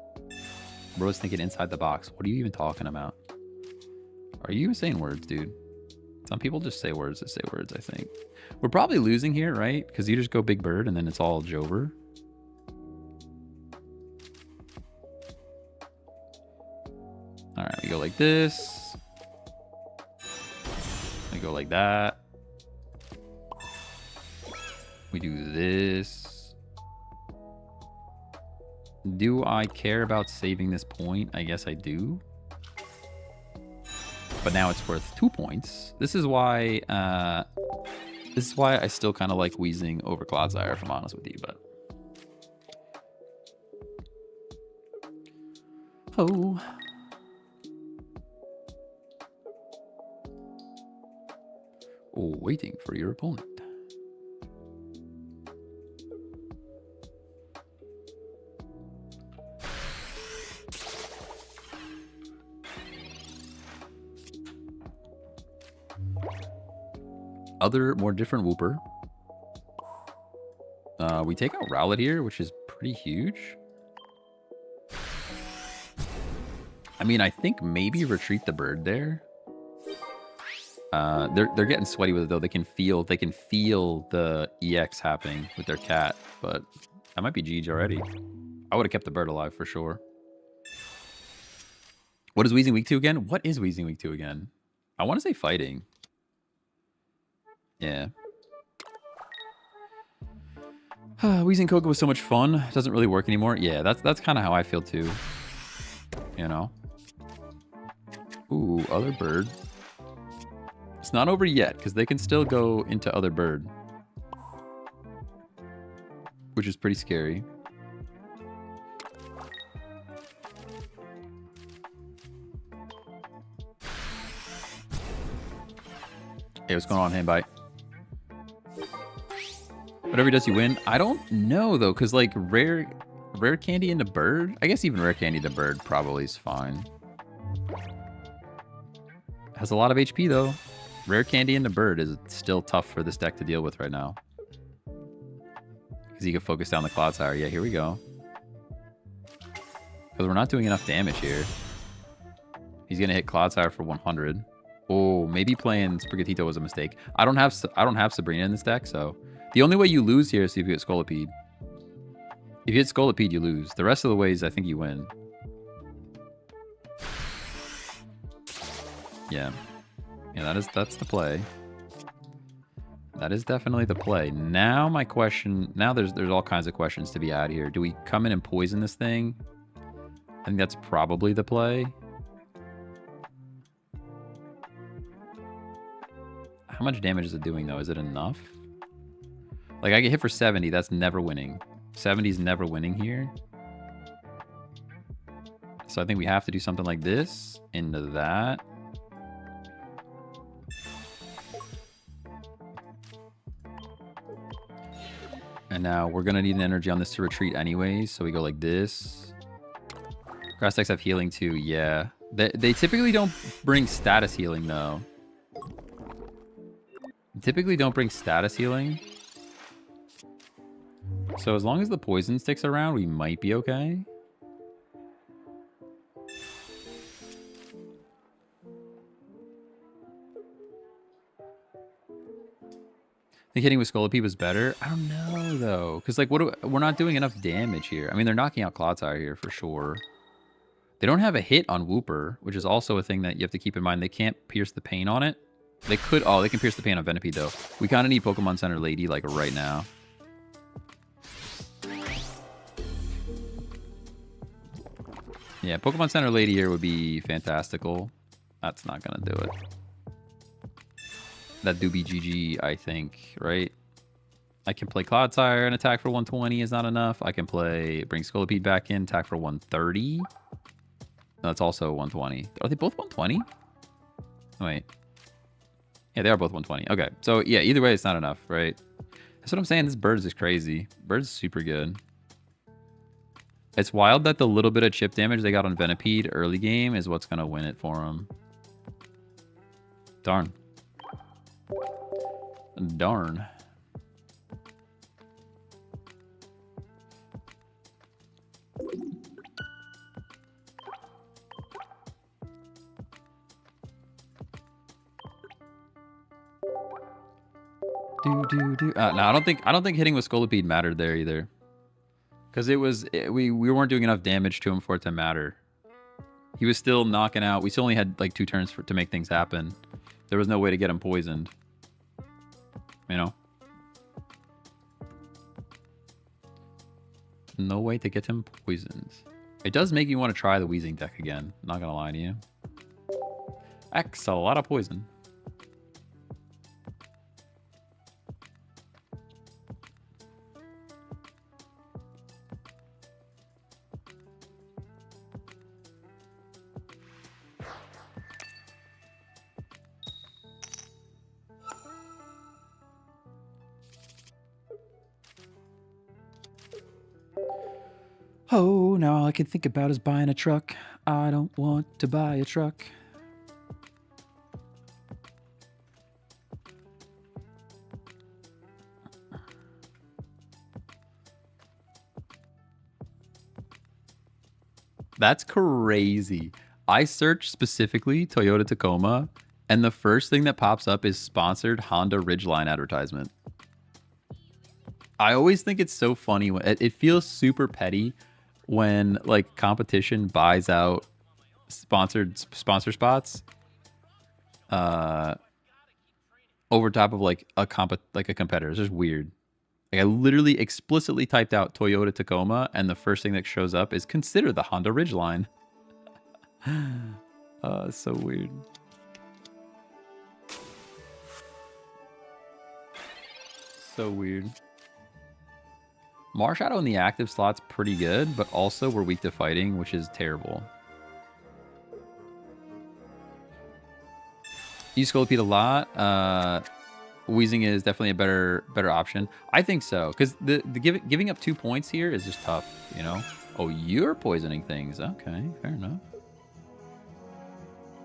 Bro's thinking inside the box. What are you even talking about? Are you even saying words, dude? Some people just say words to say words, I think. We're probably losing here, right? Because you just go Big Bird and then it's all Jover. like this. We go like that. We do this. Do I care about saving this point? I guess I do. But now it's worth 2 points. This is why I still kind of like Weezing over Clodsire, if I'm honest with you, but. Oh. Oh, waiting for your opponent. Other, more different Wooper. We take out Rowlet here, which is pretty huge. I mean, I think maybe retreat the bird there. They're getting sweaty with it though. They can feel the EX happening with their cat, but that might be GG already. I would have kept the bird alive for sure. What is Weezing week 2 again? What is Weezing week 2 again? I want to say fighting. Yeah. Weezing Coco was so much fun. It doesn't really work anymore. Yeah, that's kind of how I feel too. You know. Ooh, other bird. It's not over yet because they can still go into other bird, which is pretty scary. Hey, what's going on, Handbite? Whatever he does, you win. I don't know though, because like rare candy into bird. I guess even rare candy into bird probably is fine. Has a lot of HP though. Rare candy into bird is still tough for this deck to deal with right now. Because he can focus down the Clodsire. Yeah, here we go. Because we're not doing enough damage here. He's gonna hit Clodsire for 100. Oh, maybe playing Sprigatito was a mistake. I don't have Sabrina in this deck, so the only way you lose here is if you hit Scolipede. If you hit Scolipede, you lose. The rest of the ways, I think you win. Yeah. Yeah, that's the play. That is definitely the play. Now my question, now there's all kinds of questions to be had here. Do we come in and poison this thing? I think that's probably the play. How much damage is it doing though? Is it enough? Like I get hit for 70, that's never winning. 70 is never winning here. So I think we have to do something like this into that. And now we're going to need an energy on this to retreat anyways. So we go like this. Grass decks have healing too. Yeah. They typically don't bring status healing though. Typically don't bring status healing. So as long as the poison sticks around, we might be okay. I think hitting with Scolipede was better. I don't know though, because like we're not doing enough damage here. I mean, they're knocking out Clodsire here for sure. They don't have a hit on Wooper, which is also a thing that you have to keep in mind. They can't pierce the pain on it. They could. Oh, they can pierce the pain on Venipede though. We kind of need Pokemon Center Lady like right now. Yeah, Pokemon Center Lady here would be fantastical. That's not gonna do it. That do be GG, I think, right? I can play Clodsire and attack for 120 is not enough. I can bring Scolipede back in, attack for 130. No, that's also 120. Are they both 120? Wait. Yeah, they are both 120. Okay, so yeah, either way, it's not enough, right? That's what I'm saying. This Birds is crazy. Birds is super good. It's wild that the little bit of chip damage they got on Venipede early game is what's going to win it for them. Darn. Darn. No, I don't think hitting with Scolipede mattered there either. Because we weren't doing enough damage to him for it to matter. He was still knocking out. We still only had like 2 turns to make things happen. There was no way to get him poisoned. You know? No way to get him poisoned. It does make me want to try the Wheezing deck again. Not gonna lie to you. X, a lot of poison. Oh, now all I can think about is buying a truck. I don't want to buy a truck. That's crazy. I searched specifically Toyota Tacoma, and the first thing that pops up is sponsored Honda Ridgeline advertisement. I always think it's so funny when it feels super petty when like competition buys out sponsor spots over top of like a competitor. It's just weird. Like I literally explicitly typed out Toyota Tacoma, and the first thing that shows up is consider the Honda Ridgeline. It's so weird. So weird. Marshadow in the active slot's pretty good, but also we're weak to fighting, which is terrible. Use Scolipede a lot. Wheezing is definitely a better option. I think so, because the giving up 2 points here is just tough, you know? Oh, you're poisoning things. Okay, fair enough.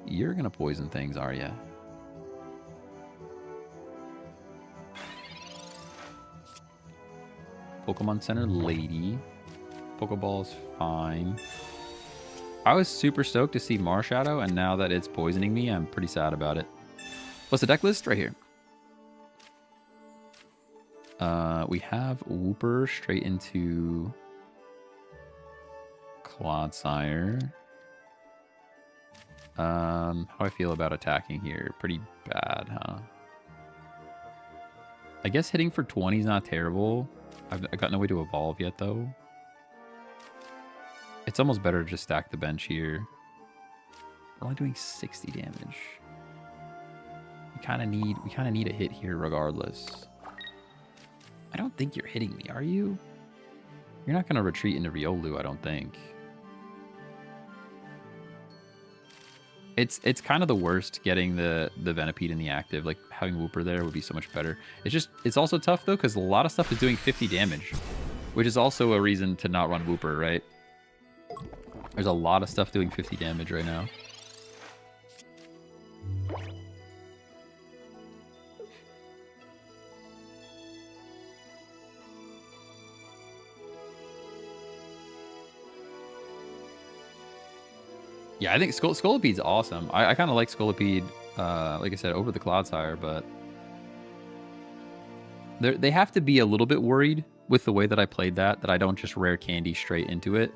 You're going to poison things, are you? Pokemon Center lady. Pokeball's fine. I was super stoked to see Marshadow, and now that it's poisoning me, I'm pretty sad about it. What's the deck list? Right here. We have Wooper straight into Clodsire. How do I feel about attacking here? Pretty bad, huh? I guess hitting for 20 is not terrible. I've got no way to evolve yet, though. It's almost better to just stack the bench here. We're only doing 60 damage. We kind of need a hit here regardless. I don't think you're hitting me, are you? You're not going to retreat into Riolu, I don't think. It's kind of the worst getting the Venipede in the active. Like, having Wooper there would be so much better. It's also tough, though, because a lot of stuff is doing 50 damage. Which is also a reason to not run Wooper, right? There's a lot of stuff doing 50 damage right now. Yeah, I think Scolipede's awesome. I kind of like Scolipede, like I said, over the Clodsire, but they have to be a little bit worried with the way that I played that I don't just rare candy straight into it.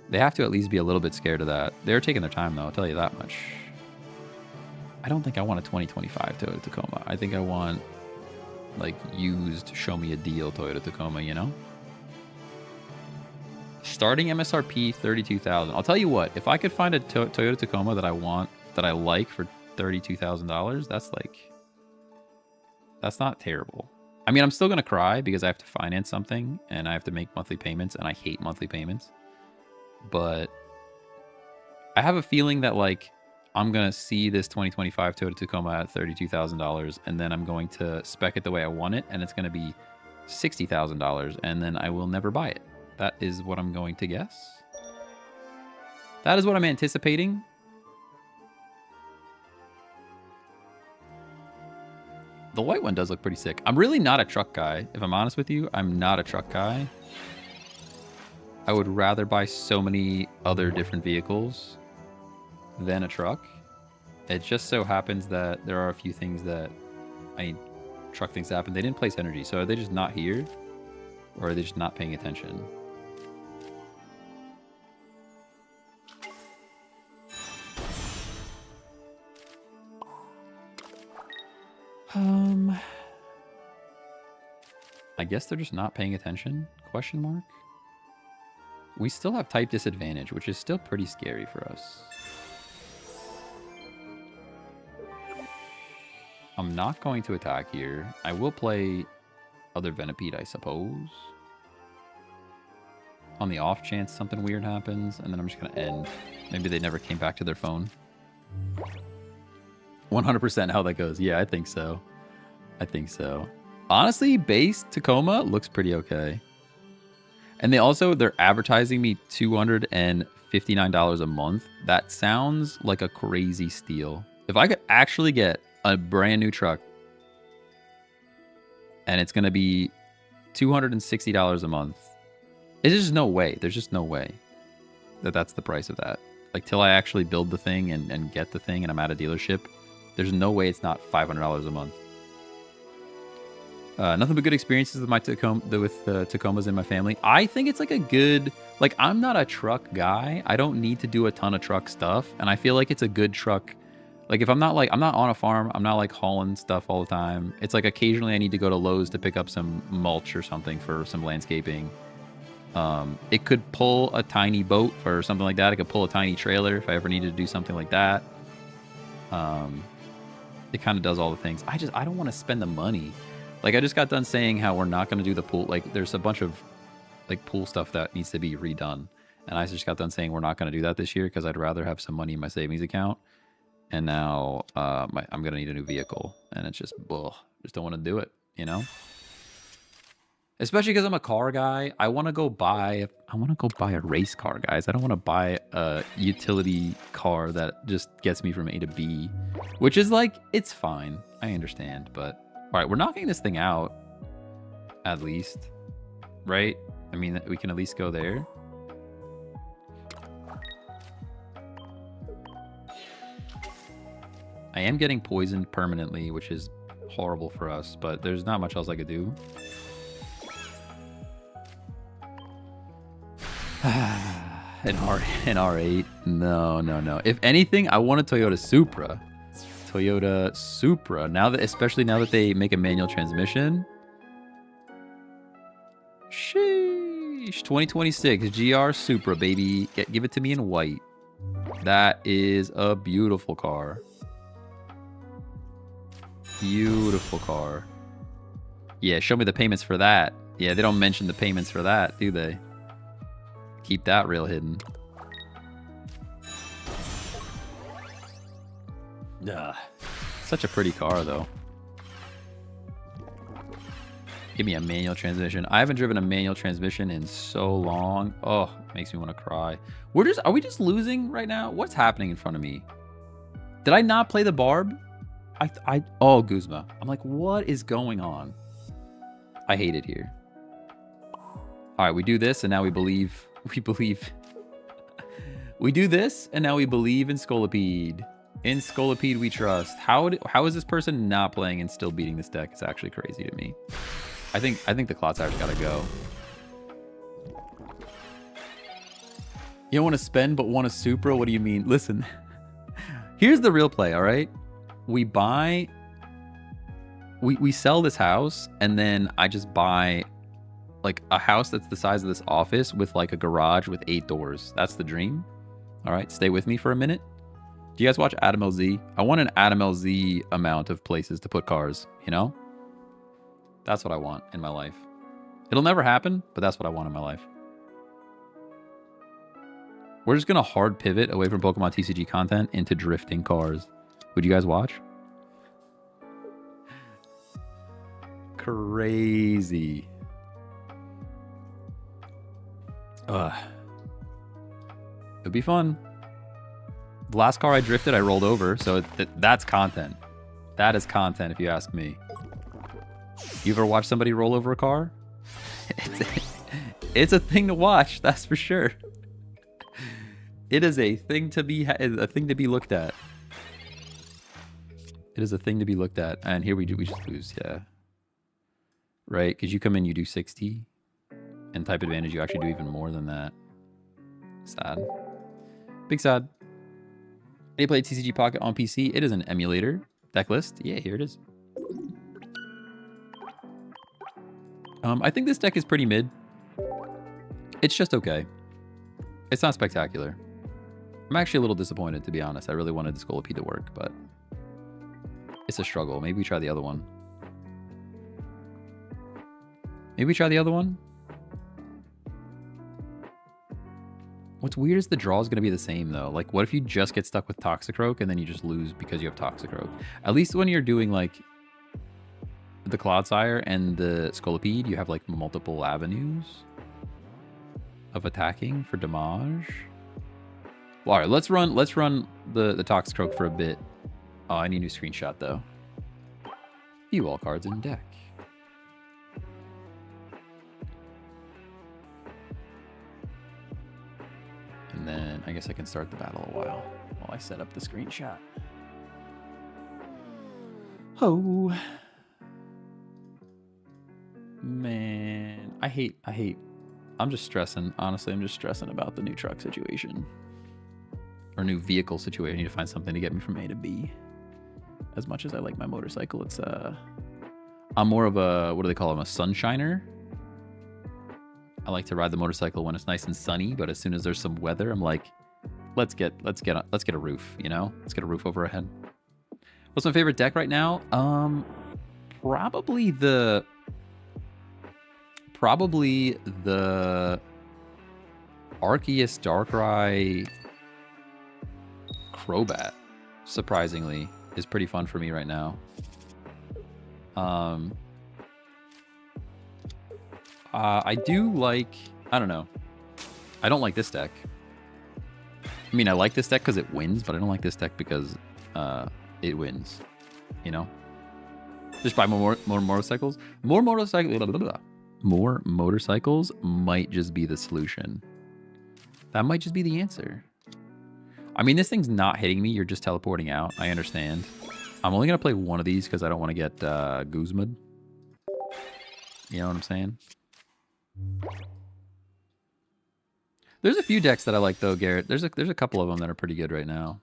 They have to at least be a little bit scared of that. They're taking their time, though, I'll tell you that much. I don't think I want a 2025 Toyota Tacoma. I think I want, like, used, show me a deal Toyota Tacoma, you know? Starting MSRP 32,000. I'll tell you what, if I could find a Toyota Tacoma that I want, that I like for $32,000, that's not terrible. I mean, I'm still gonna cry because I have to finance something and I have to make monthly payments, and I hate monthly payments. But I have a feeling that, like, I'm gonna see this 2025 Toyota Tacoma at $32,000, and then I'm going to spec it the way I want it, and it's gonna be $60,000, and then I will never buy it. That is what I'm going to guess. That is what I'm anticipating. The white one does look pretty sick. I'm really not a truck guy. If I'm honest with you, I'm not a truck guy. I would rather buy so many other different vehicles than a truck. It just so happens that there are a few things that I need truck things to happen. They didn't place energy, so are they just not here? Or are they just not paying attention? I guess they're just not paying attention? Question mark. We still have type disadvantage, which is still pretty scary for us. I'm not going to attack here. I will play other Venipede, I suppose. On the off chance something weird happens, and then I'm just going to end. Maybe they never came back to their phone. 100% how that goes. Yeah, I think so. I think so. Honestly, base Tacoma looks pretty okay. And they're advertising me $259 a month. That sounds like a crazy steal. If I could actually get a brand new truck and it's going to be $260 a month, there's just no way. There's just no way that that's the price of that. Like, till I actually build the thing and get the thing and I'm at a dealership, there's no way it's not $500 a month. Nothing but good experiences with my Tacomas in my family. I think it's like a good, like, I'm not a truck guy. I don't need to do a ton of truck stuff. And I feel like it's a good truck. Like, if I'm not on a farm, I'm not like hauling stuff all the time. It's like occasionally I need to go to Lowe's to pick up some mulch or something for some landscaping. It could pull a tiny boat or something like that. It could pull a tiny trailer if I ever needed to do something like that. It kind of does all the things. I don't want to spend the money. Like, I just got done saying how we're not going to do the pool. Like, there's a bunch of, like, pool stuff that needs to be redone. And I just got done saying we're not going to do that this year because I'd rather have some money in my savings account. And now I'm going to need a new vehicle. And it's just, just don't want to do it, you know? Especially because I'm a car guy. I want to go buy a race car, guys. I don't want to buy a utility car that just gets me from A to B. Which is, like, it's fine. I understand, but... All right, we're knocking this thing out, at least, right? I mean, we can at least go there. I am getting poisoned permanently, which is horrible for us, but there's not much else I could do. An R8? No. If anything, I want a Toyota Supra. Toyota Supra. Especially now that they make a manual transmission. Sheesh. 2026 GR Supra, baby. Give it to me in white. That is a beautiful car. Beautiful car. Yeah, show me the payments for that. Yeah, they don't mention the payments for that, do they? Keep that real hidden. Such a pretty car, though. Give me a manual transmission. I haven't driven a manual transmission in so long. Oh, makes me want to cry. Are we just losing right now? What's happening in front of me? Did I not play the Barb? Oh, Guzma. I'm like, what is going on? I hate it here. All right, we do this, and now we believe. We do this, and now we believe in Scolipede. In Scolipede we trust. How is this person not playing and still beating this deck? It's actually crazy to me. I think the Cloud Tire's gotta go. You don't want to spend but want a Supra? What do you mean? Listen. Here's the real play, all right? We sell this house, and then I just buy like a house that's the size of this office with like a garage with 8 doors. That's the dream. All right, stay with me for a minute. Do you guys watch Adam LZ? I want an Adam LZ amount of places to put cars, you know? That's what I want in my life. It'll never happen, but that's what I want in my life. We're just going to hard pivot away from Pokemon TCG content into drifting cars. Would you guys watch? Crazy. It'd be fun. The last car I drifted, I rolled over, so that's content. That is content, if you ask me. You ever watch somebody roll over a car? It's a thing to watch, that's for sure. It is a thing to be looked at. It is a thing to be looked at, and here we just lose, yeah. Right, because you come in, you do 60, and type advantage, you actually do even more than that. Sad. Big sad. They play TCG Pocket on PC. It is an emulator. Deck list? Yeah, here it is. I think this deck is pretty mid. It's just okay. It's not spectacular. I'm actually a little disappointed, to be honest. I really wanted the Scolipede to work, but it's a struggle. Maybe we try the other one. Maybe we try the other one? What's weird is the draw is going to be the same, though. Like, what if you just get stuck with Toxicroak and then you just lose because you have Toxicroak? At least when you're doing, like, the Cloudsire and the Scolipede, you have, like, multiple avenues of attacking for damage. Well, all right, let's run the Toxicroak for a bit. Oh, I need a new screenshot, though. View all cards in deck. And then I guess I can start the battle a while I set up the screenshot. Oh. Man, I hate. I'm just stressing. Honestly, I'm just stressing about the new truck situation. Or new vehicle situation. I need to find something to get me from A to B. As much as I like my motorcycle, it's I'm more of a, what do they call them, a sunshiner. I like to ride the motorcycle when it's nice and sunny, but as soon as there's some weather, I'm like, let's get a roof, you know? Let's get a roof over our head. What's my favorite deck right now? Probably the Arceus Darkrai Crobat, surprisingly, is pretty fun for me right now. I do like, I don't know. I don't like this deck. I mean, I like this deck because it wins, but I don't like this deck because it wins. You know? Just buy more motorcycles. More motorcycles might just be the solution. That might just be the answer. I mean, this thing's not hitting me. You're just teleporting out. I understand. I'm only going to play one of these because I don't want to get Guzma'd. You know what I'm saying? There's a few decks that I like, though, Garrett. There's a couple of them that are pretty good right now.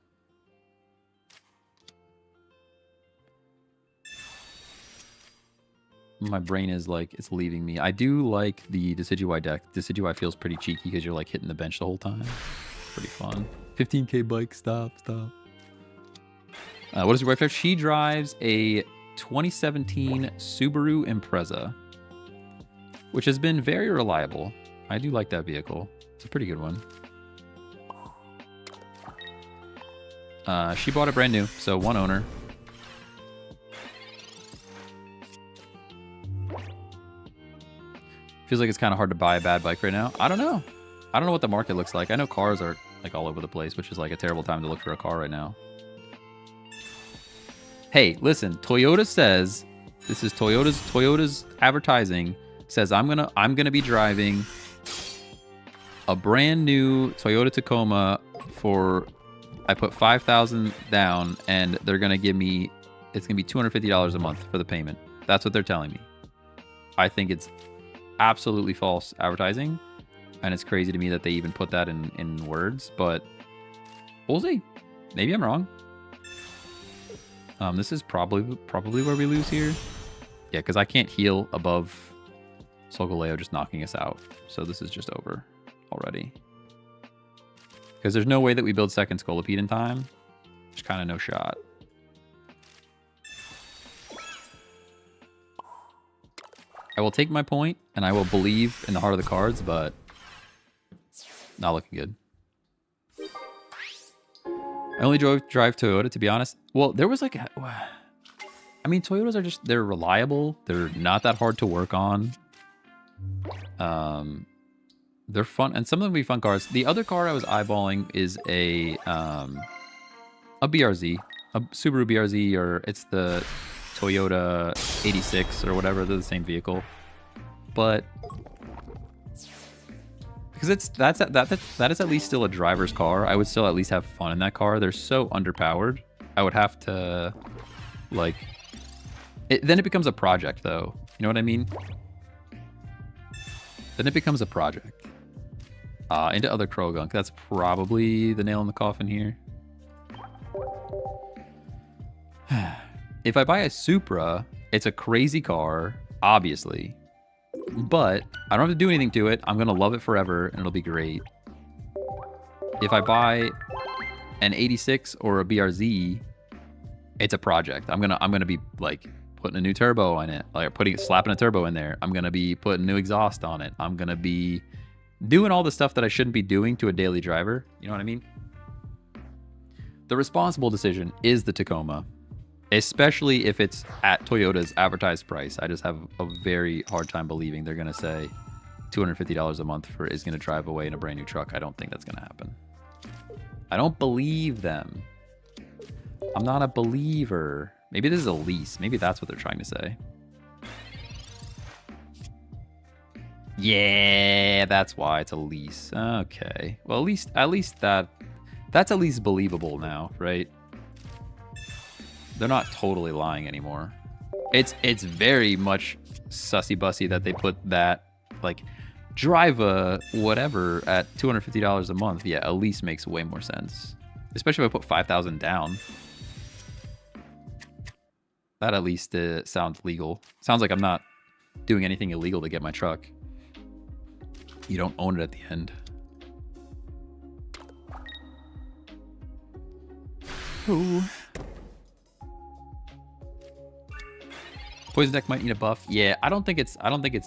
My brain is like, it's leaving me. I do like the Decidueye deck. Decidueye feels pretty cheeky because you're like hitting the bench the whole time. Pretty fun. 15K bike, stop. What does your wife drive? She drives a 2017 Subaru Impreza, which has been very reliable. I do like that vehicle. It's a pretty good one. She bought it brand new, so one owner. Feels like it's kind of hard to buy a bad bike right now. I don't know. I don't know what the market looks like. I know cars are like all over the place, which is like a terrible time to look for a car right now. Hey, listen, Toyota says, this is Toyota's advertising, says I'm gonna be driving a brand new Toyota Tacoma for, I put $5,000 down, and they're gonna give me, it's gonna be $250 a month for the payment. That's what they're telling me. I think it's absolutely false advertising, and it's crazy to me that they even put that in words, but we'll see. Maybe I'm wrong. This is probably where we lose here. Yeah, because I can't heal above Solgaleo just knocking us out. So this is just over already. Because there's no way that we build second Scolipede in time. There's kind of no shot. I will take my point, and I will believe in the heart of the cards, but not looking good. I only drive Toyota, to be honest. Well, there was like I mean, Toyotas are just, they're reliable. They're not that hard to work on. They're fun, and some of them be fun cars. The other car I was eyeballing is a BRZ, a Subaru BRZ, or it's the Toyota 86 or whatever. They're the same vehicle, but because that is at least still a driver's car. I would still at least have fun in that car. They're so underpowered. I would have to like then it becomes a project, though. You know what I mean? Then it becomes a project. Into other Krogunk. That's probably the nail in the coffin here. If I buy a Supra, it's a crazy car, obviously. But I don't have to do anything to it. I'm going to love it forever, and it'll be great. If I buy an 86 or a BRZ, it's a project. I'm gonna be like putting a new turbo on it, like slapping a turbo in there. I'm gonna be putting new exhaust on it. I'm gonna be doing all the stuff that I shouldn't be doing to a daily driver. You know what I mean? The responsible decision is the Tacoma, especially if it's at Toyota's advertised price. I just have a very hard time believing they're gonna say $250 a month is gonna drive away in a brand new truck. I don't think that's gonna happen. I don't believe them. I'm not a believer. Maybe this is a lease. Maybe that's what they're trying to say. Yeah, that's why it's a lease. Okay. Well, at least that's at least believable now, right? They're not totally lying anymore. It's very much sussy-bussy that they put that, like, drive a whatever at $250 a month. Yeah, a lease makes way more sense. Especially if I put $5,000 down. That at least sounds legal. Sounds like I'm not doing anything illegal to get my truck. You don't own it at the end. Ooh. Poison deck might need a buff. Yeah, I don't think it's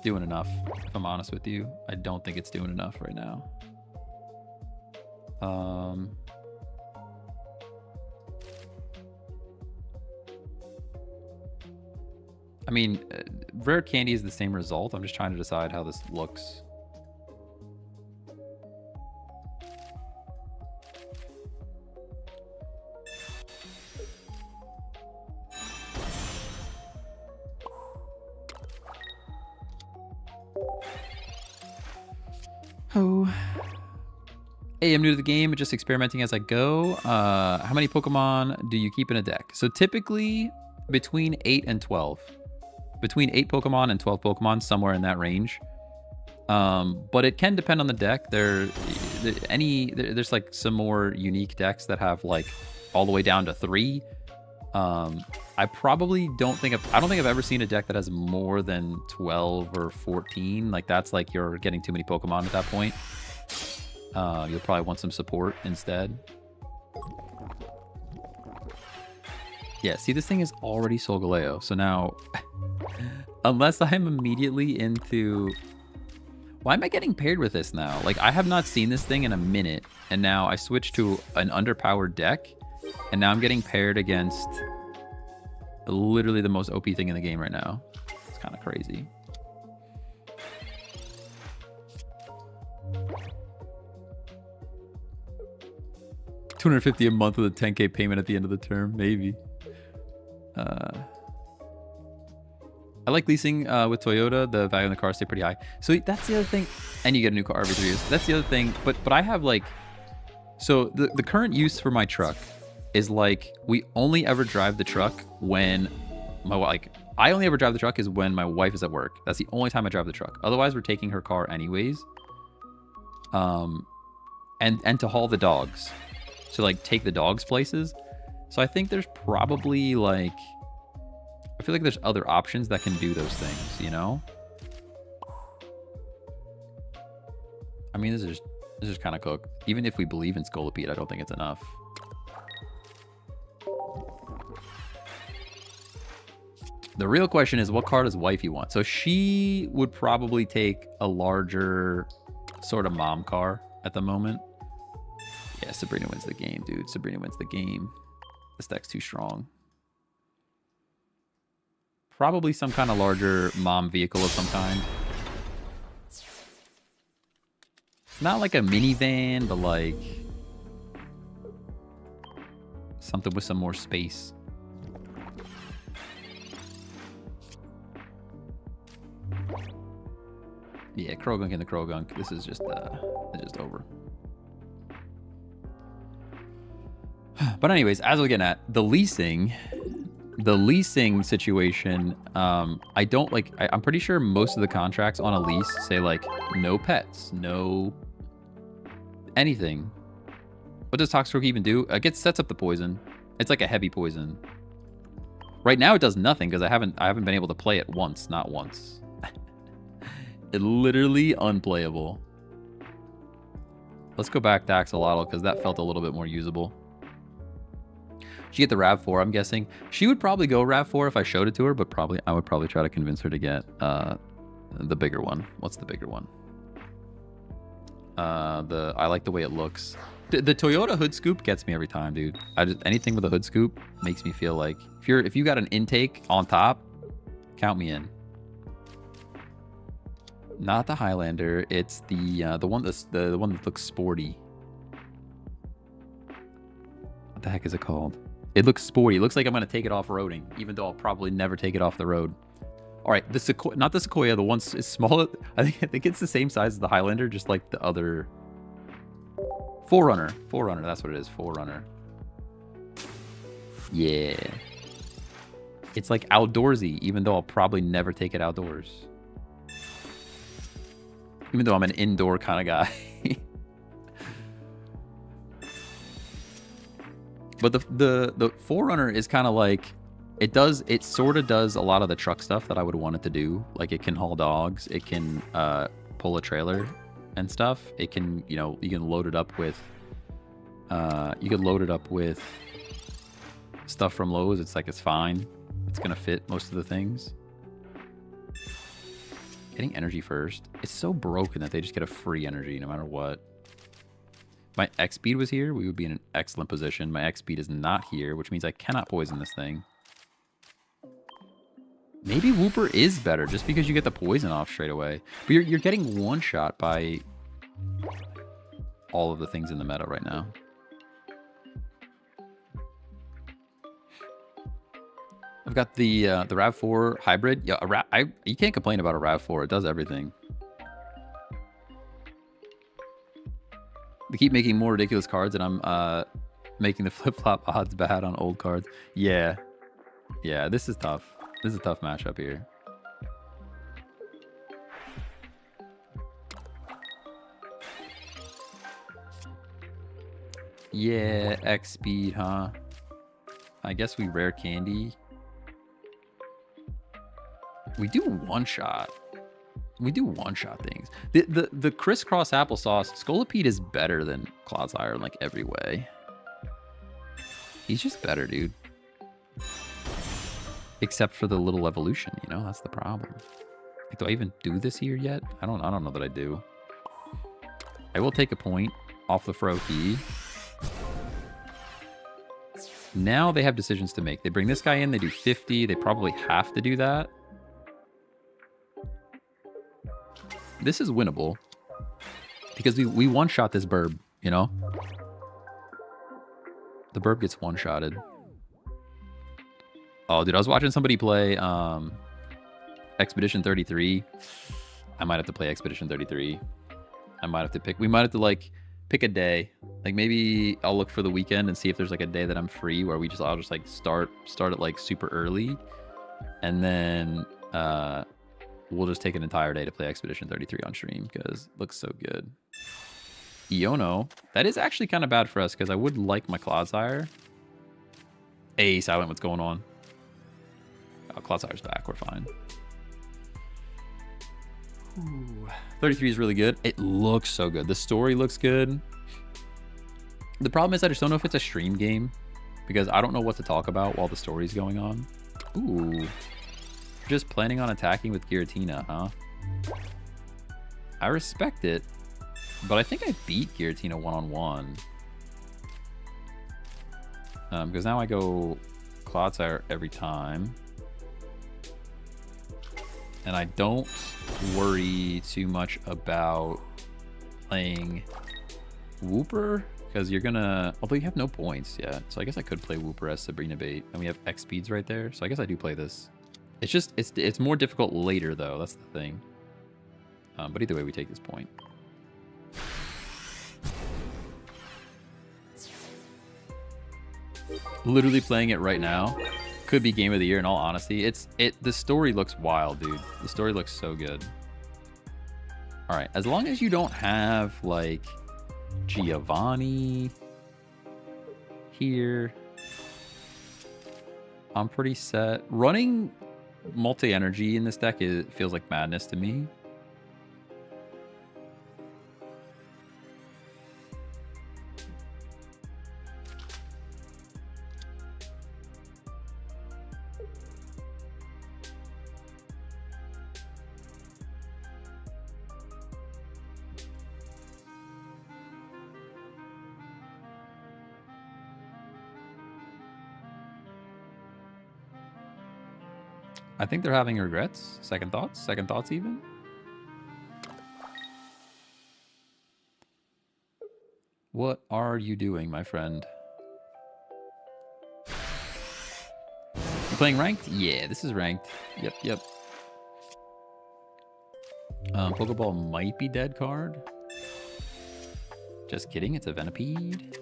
doing enough, if I'm honest with you. I don't think it's doing enough right now. I mean, rare candy is the same result. I'm just trying to decide how this looks. Oh. Hey, I'm new to the game, just experimenting as I go. How many Pokemon do you keep in a deck? So typically between 8 and 12. Between 8 Pokemon and 12 Pokemon, somewhere in that range. But it can depend on the deck. There's like some more unique decks that have like all the way down to 3. I don't think I've ever seen a deck that has more than 12 or 14. Like that's like you're getting too many Pokemon at that point. You'll probably want some support instead. Yeah, see, this thing is already Solgaleo. So now, unless I'm immediately into... Why am I getting paired with this now? Like, I have not seen this thing in a minute. And now I switched to an underpowered deck. And now I'm getting paired against literally the most OP thing in the game right now. It's kind of crazy. $250 a month with a 10K payment at the end of the term, maybe. I like leasing with Toyota. The value in the car stay pretty high. So that's the other thing. And you get a new car every 3 years. That's the other thing. But I have like... So the current use for my truck is like... We only ever drive the truck when... I only ever drive the truck is when my wife is at work. That's the only time I drive the truck. Otherwise, we're taking her car anyways. And to haul the dogs. To like take the dogs places. So I think there's probably like... I feel like there's other options that can do those things, you know? I mean, this is kind of cooked. Even if we believe in Scolipede, I don't think it's enough. The real question is, what car does wifey want? So she would probably take a larger sort of mom car at the moment. Yeah, Sabrina wins the game, dude. Sabrina wins the game. This deck's too strong. Probably some kind of larger mom vehicle of some kind. Not like a minivan, but like something with some more space. Yeah, Krogunk and the Krogunk. This is just over. But anyways, as we're getting at, the leasing situation, I don't like... I'm pretty sure most of the contracts on a lease say like, no pets, no anything. What does Toxicroak even do? It sets up the poison. It's like a heavy poison. Right now it does nothing because I haven't been able to play it once, not once. It literally unplayable. Let's go back to Axolotl because that felt a little bit more usable. She get the RAV4, I'm guessing. She would probably go RAV4 if I showed it to her, but I would probably try to convince her to get the bigger one. What's the bigger one? I like the way it looks. The Toyota hood scoop gets me every time, dude. Anything with a hood scoop makes me feel like if you got an intake on top, count me in. Not the Highlander. It's the one that looks sporty. What the heck is it called? It looks sporty. It looks like I'm gonna take it off roading, even though I'll probably never take it off the road. All right, the Sequoia, not the Sequoia. The one is smaller. I think it's the same size as the Highlander, just like the other. Forerunner. Forerunner. That's what it is. Forerunner. Yeah. It's like outdoorsy, even though I'll probably never take it outdoors. Even though I'm an indoor kind of guy. But the Forerunner is kind of like, it sort of does a lot of the truck stuff that I would want it to do. Like it can haul dogs, it can pull a trailer and stuff. It can, you can load it up with stuff from Lowe's. It's fine. It's gonna fit most of the things. Getting energy first. It's so broken that they just get a free energy no matter what. My X speed was here, we would be in an excellent position. My X speed is not here, which means I cannot poison this thing. Maybe Wooper is better just because you get the poison off straight away. But you're getting one shot by all of the things in the meta right now. I've got the RAV4 hybrid. Yeah, you can't complain about a RAV4. It does everything. They keep making more ridiculous cards, and I'm making the flip-flop odds bad on old cards. Yeah. Yeah, this is tough. This is a tough matchup here. Yeah, X speed, huh? I guess we rare candy. We do one-shot. We do one-shot things. The crisscross applesauce, Scolipede is better than Clodsire in like every way. He's just better, dude. Except for the little evolution, that's the problem. Like, do I even do this here yet? I don't know that I do. I will take a point off the Froakie. Now they have decisions to make. They bring this guy in, they do 50. They probably have to do that. This is winnable. Because we one-shot this burb, The burb gets one-shotted. Oh, dude, I was watching somebody play Expedition 33. I might have to play Expedition 33. I might have to pick... We might have to, like, pick a day. Like, maybe I'll look for the weekend and see if there's, like, a day that I'm free where I'll just, like, start it, like, super early. And then we'll just take an entire day to play Expedition 33 on stream because it looks so good. Iono. That is actually kind of bad for us because I would like my Clodsire. Hey, Silent, what's going on? Oh, Clodsire's back. We're fine. Ooh. 33 is really good. It looks so good. The story looks good. The problem is I just don't know if it's a stream game because I don't know what to talk about while the story's going on. Ooh. Just planning on attacking with Giratina, huh? I respect it, but I think I beat Giratina one-on-one. Because now I go Clodsire every time. And I don't worry too much about playing Wooper, because you're gonna... Although you have no points yet, so I guess I could play Wooper as Sabrina bait. And we have X speeds right there, so I guess I do play this. It's just... It's more difficult later, though. That's the thing. But either way, we take this point. Literally playing it right now. Could be game of the year in all honesty. The story looks wild, dude. The story looks so good. All right, as long as you don't have like Giovanni here, I'm pretty set. Running multi-energy in this deck feels like madness to me. I think they're having regrets. Second thoughts even. What are you doing, my friend? You playing ranked? Yeah, this is ranked. Yep. Pokeball might be dead card. Just kidding, it's a Venipede.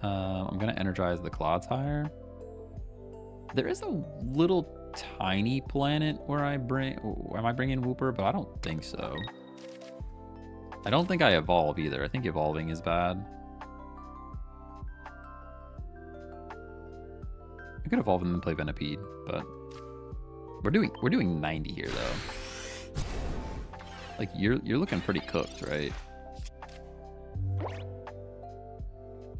I'm gonna energize the Clodsire. There is a little tiny planet where I bring... Am I bringing Wooper? But I don't think so. I don't think I evolve either. I think evolving is bad. I could evolve and then play Venipede, but we're doing 90 here though. Like you're looking pretty cooked, right?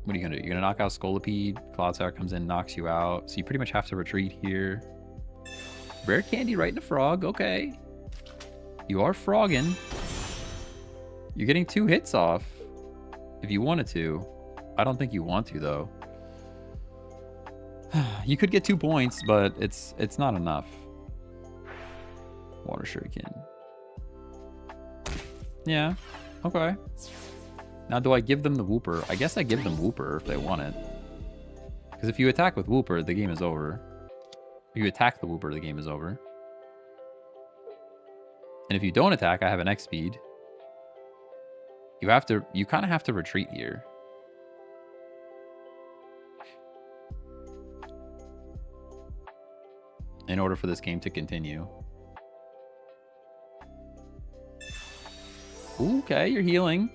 What are you gonna do? You're gonna knock out Scolipede. Clodsire comes in, knocks you out. So you pretty much have to retreat here. Rare candy right in the frog. Okay. You are frogging. You're getting 2 hits off. If you wanted to. I don't think you want to though. You could get 2 points, but it's not enough. Water Shuriken. Yeah. Okay. Now, do I give them the Wooper? I guess I give them Wooper if they want it. Because if you attack with Wooper, the game is over. If you attack the Wooper, the game is over. And if you don't attack, I have an X speed. You kind of have to retreat here. In order for this game to continue. Okay, you're healing.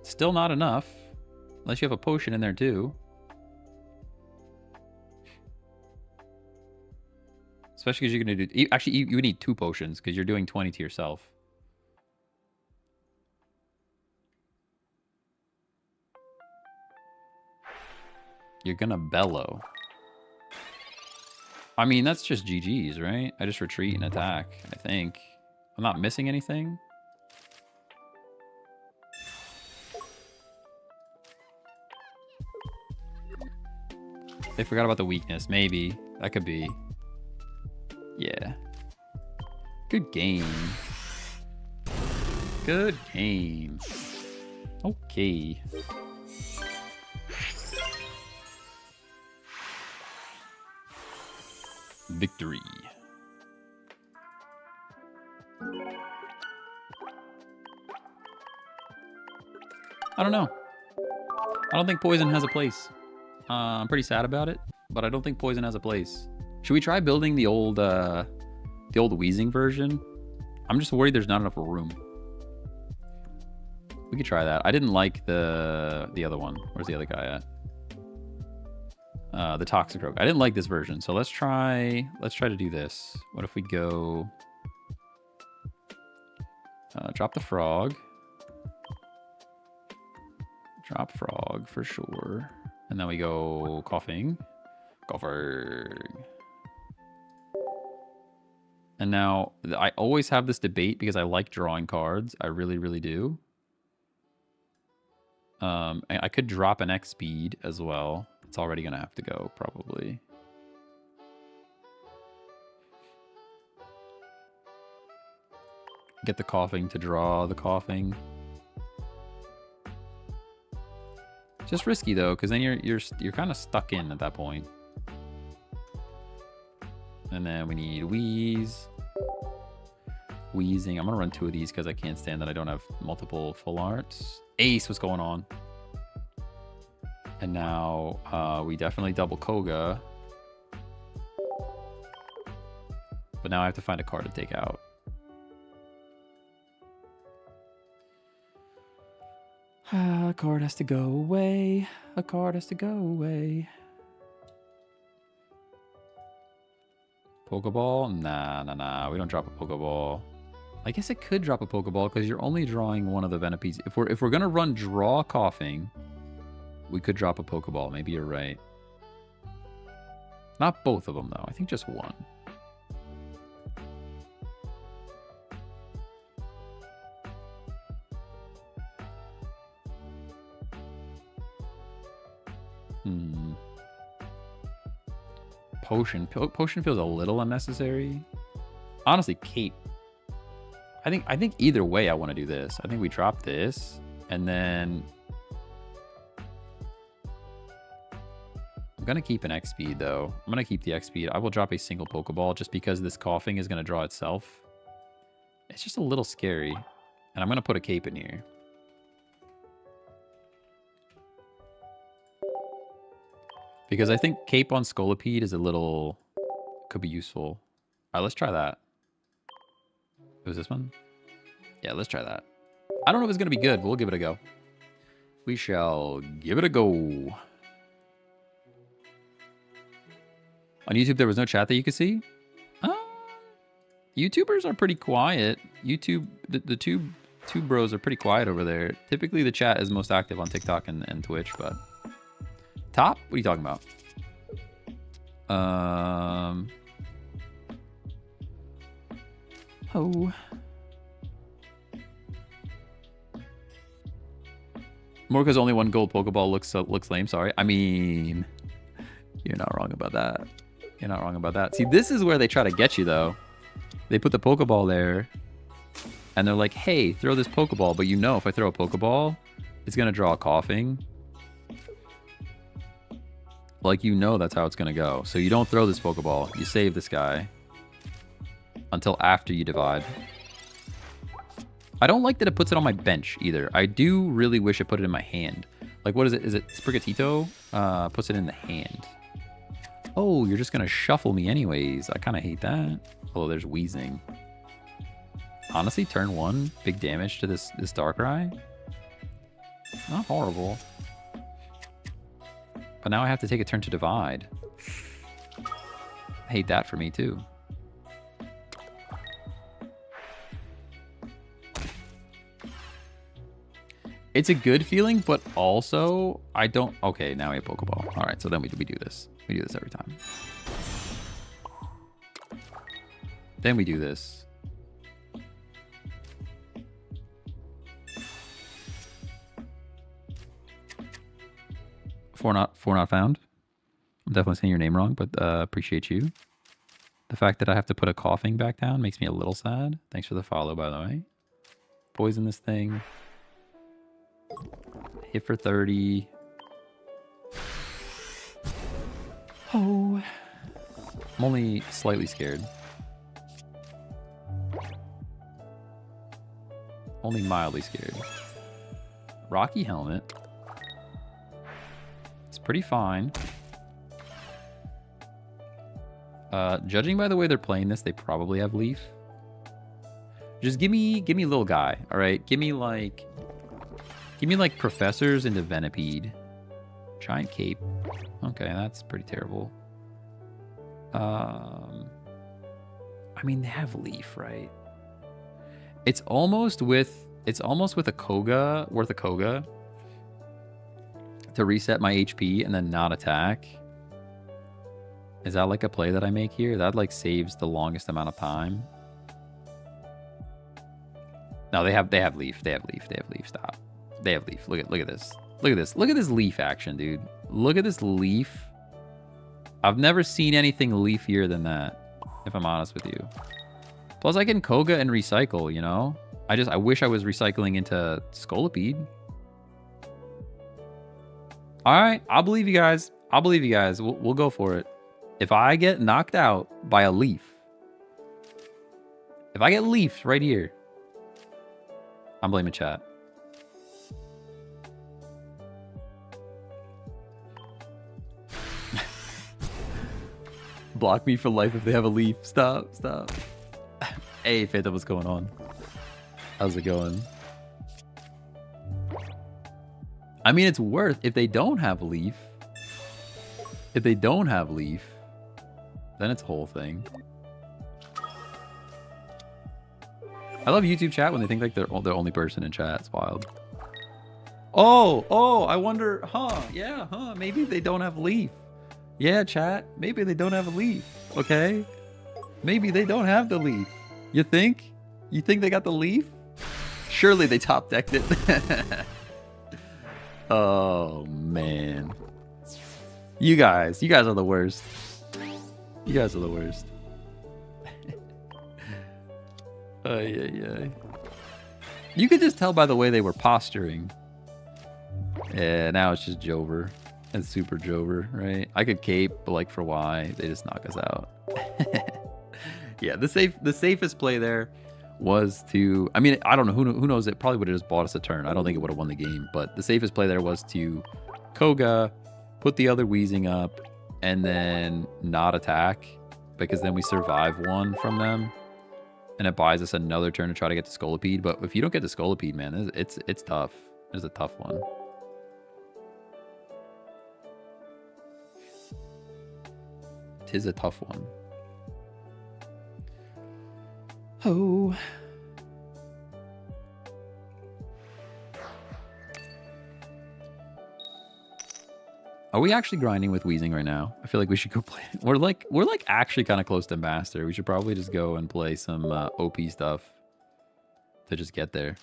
Still not enough. Unless you have a potion in there too. Especially because you're going to do... Actually, you need 2 potions because you're doing 20 to yourself. You're going to bellow. I mean, that's just GG's, right? I just retreat and attack, I think. I'm not missing anything. They forgot about the weakness. Maybe. That could be. Yeah. Good game. Good game. Okay. Victory. I don't know. I don't think poison has a place. I'm pretty sad about it, but I don't think poison has a place. Should we try building the old Weezing version? I'm just worried there's not enough room. We could try that. I didn't like the other one. Where's the other guy at? The Toxicroak. I didn't like this version, so let's try to do this. What if we go drop the frog? Drop frog for sure. And then we go coughing. And now I always have this debate because I like drawing cards. I really, really do. I could drop an X speed as well. It's already going to have to go, probably. Get the coughing to draw the coughing. Just risky though, because then you're kind of stuck in at that point. And then we need Weezing. I'm gonna run 2 of these because I can't stand that I don't have multiple full arts. Ace, what's going on? And now we definitely double Koga. But now I have to find a card to take out. A card has to go away. A card has to go away. Pokeball? Nah. We don't drop a Pokeball. I guess it could drop a Pokeball because you're only drawing one of the Venipedes. If we're gonna run draw coughing, we could drop a Pokeball. Maybe you're right. Not both of them though. I think just one. Potion. Potion feels a little unnecessary. Honestly, Cape. I think either way I want to do this. I think we drop this and then I'm going to keep an X speed though. I'm going to keep the X speed. I will drop a single Pokeball just because this coughing is going to draw itself. It's just a little scary. And I'm going to put a Cape in here. Because I think Cape on Scolipede is a little... could be useful. All right, let's try that. It was this one? Yeah, let's try that. I don't know if it's going to be good, but we'll give it a go. We shall give it a go. On YouTube, there was no chat that you could see? YouTubers are pretty quiet. YouTube, the two bros are pretty quiet over there. Typically, the chat is most active on TikTok and Twitch, but... Top? What are you talking about? Oh. Morka's only one gold Pokeball looks lame. Sorry. I mean, you're not wrong about that. You're not wrong about that. See, this is where they try to get you, though. They put the Pokeball there, and they're like, hey, throw this Pokeball. But you know if I throw a Pokeball, it's going to draw a coughing. Like, you know that's how it's going to go. So you don't throw this Pokeball. You save this guy until after you divide. I don't like that it puts it on my bench either. I do really wish it put it in my hand. Like, what is it? Is it Sprigatito? Puts it in the hand. Oh, you're just going to shuffle me anyways. I kind of hate that. Oh, there's Wheezing. Honestly, turn 1, big damage to this Darkrai. Not horrible. But now I have to take a turn to divide. I hate that for me too. It's a good feeling, but also I don't... Okay, now we have Pokeball. All right, so then we do this. We do this every time. Then we do this. Four not found. I'm definitely saying your name wrong, but appreciate you. The fact that I have to put a coughing back down makes me a little sad. Thanks for the follow, by the way. Poison this thing. Hit for 30. Oh. I'm only slightly scared. Only mildly scared. Rocky Helmet. It's pretty fine. Judging by the way they're playing this, they probably have Leaf. Just give me little guy, all right? Give me like Professors into Venipede. Giant Cape. Okay, that's pretty terrible. I mean, they have Leaf, right? It's almost with a Koga, worth a Koga to reset my HP and then not attack. Is that like a play that I make here? That like saves the longest amount of time. No, they have Leaf. They have Leaf. Stop. They have Leaf. Look at this. Look at this. Look at this Leaf action, dude. Look at this Leaf. I've never seen anything leafier than that, if I'm honest with you. Plus, I can Koga and recycle, you know? I wish I was recycling into Scolipede. All right, I'll believe you guys. We'll go for it. If I get knocked out by a Leaf, if I get Leafed right here, I'm blaming chat. Block me for life if they have a Leaf. Stop. Hey, Phantom, what's going on? How's it going? I mean, it's worth if they don't have Leaf. If they don't have Leaf, then it's a whole thing. I love YouTube chat when they think like they're the only person in chat. It's wild. Oh, I wonder, maybe they don't have Leaf. Yeah, chat, maybe they don't have a Leaf, okay? Maybe they don't have the Leaf. You think? You think they got the Leaf? Surely they top decked it. Oh, man. You guys are the worst. You guys are the worst. You could just tell by the way they were posturing. Yeah, now it's just Jover. It's super Jover, right? I could cape, but like for why? They just knock us out. Yeah, the safest play there was to... I mean, I don't know. Who knows? It probably would have just bought us a turn. I don't think it would have won the game. But the safest play there was to Koga, put the other Weezing up, and then not attack. Because then we survive one from them. And it buys us another turn to try to get to Scolipede. But if you don't get to Scolipede, man, it's tough. It's a tough one. Tis a tough one. Oh. Are we actually grinding with Weezing right now? I feel like we should go play. We're like actually kind of close to Master. We should probably just go and play some OP stuff to just get there.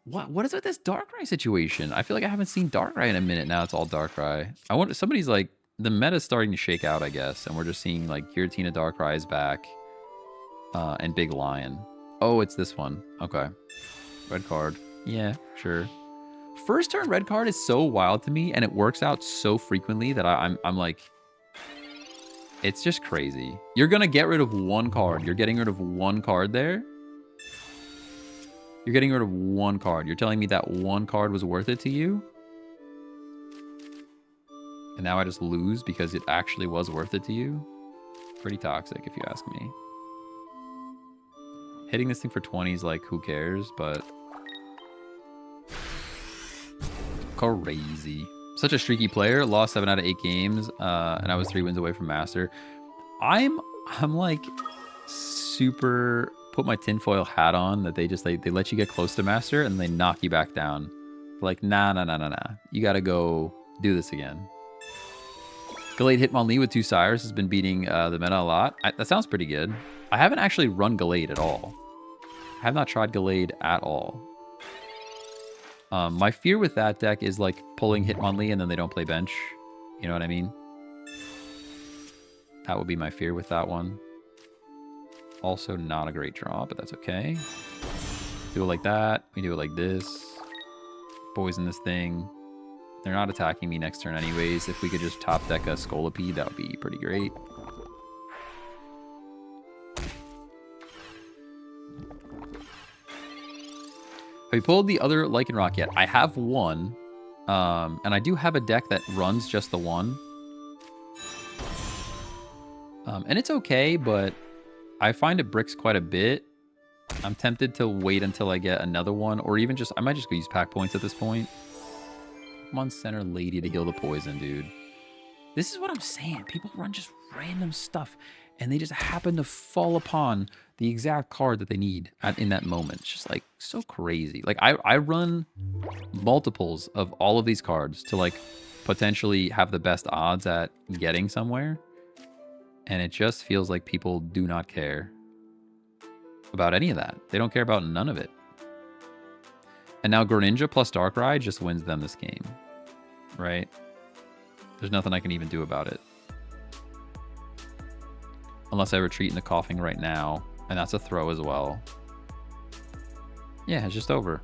What is with this Darkrai situation? I feel like I haven't seen Darkrai in a minute now. It's all Darkrai. I wonder, somebody's like, the meta's starting to shake out, I guess, and we're just seeing like Giratina Darkrai is back, and Big Lion. Oh, it's this one. Okay, red card. Yeah, sure. First turn red card is so wild to me, and it works out so frequently that I'm like, it's just crazy. You're gonna get rid of one card. You're getting rid of one card there. You're getting rid of one card. You're telling me that one card was worth it to you? And now I just lose because it actually was worth it to you? Pretty toxic, if you ask me. Hitting this thing for 20 is like, who cares? But... crazy. Such a streaky player. Lost 7 out of 8 games. And I was 3 wins away from Master. I'm like super... put my tinfoil hat on that they let you get close to Master and they knock you back down. Like, nah. You gotta go do this again. Gallade Hitmonlee with 2 Sires has been beating the meta a lot. That sounds pretty good. I haven't actually run Gallade at all. I have not tried Gallade at all. My fear with that deck is like pulling Hitmonlee and then they don't play bench. You know what I mean? That would be my fear with that one. Also not a great draw, but that's okay. Do it like that. We do it like this. Poison this thing. They're not attacking me next turn anyways. If we could just top deck a Scolipede, that would be pretty great. Have you pulled the other Lycanroc yet? I have one. And I do have a deck that runs just the one. And it's okay, but I find it bricks quite a bit. I'm tempted to wait until I get another one, or even just, I might just go use pack points at this point. Come on, Center Lady to heal the poison, dude. This is what I'm saying. People run just random stuff, and they just happen to fall upon the exact card that they need in that moment. It's just like so crazy. Like I run multiples of all of these cards to like potentially have the best odds at getting somewhere. And it just feels like people do not care about any of that. They don't care about none of it. And now Greninja plus Darkrai just wins them this game, right? There's nothing I can even do about it. Unless I retreat into Coughing right now, and that's a throw as well. Yeah, it's just over.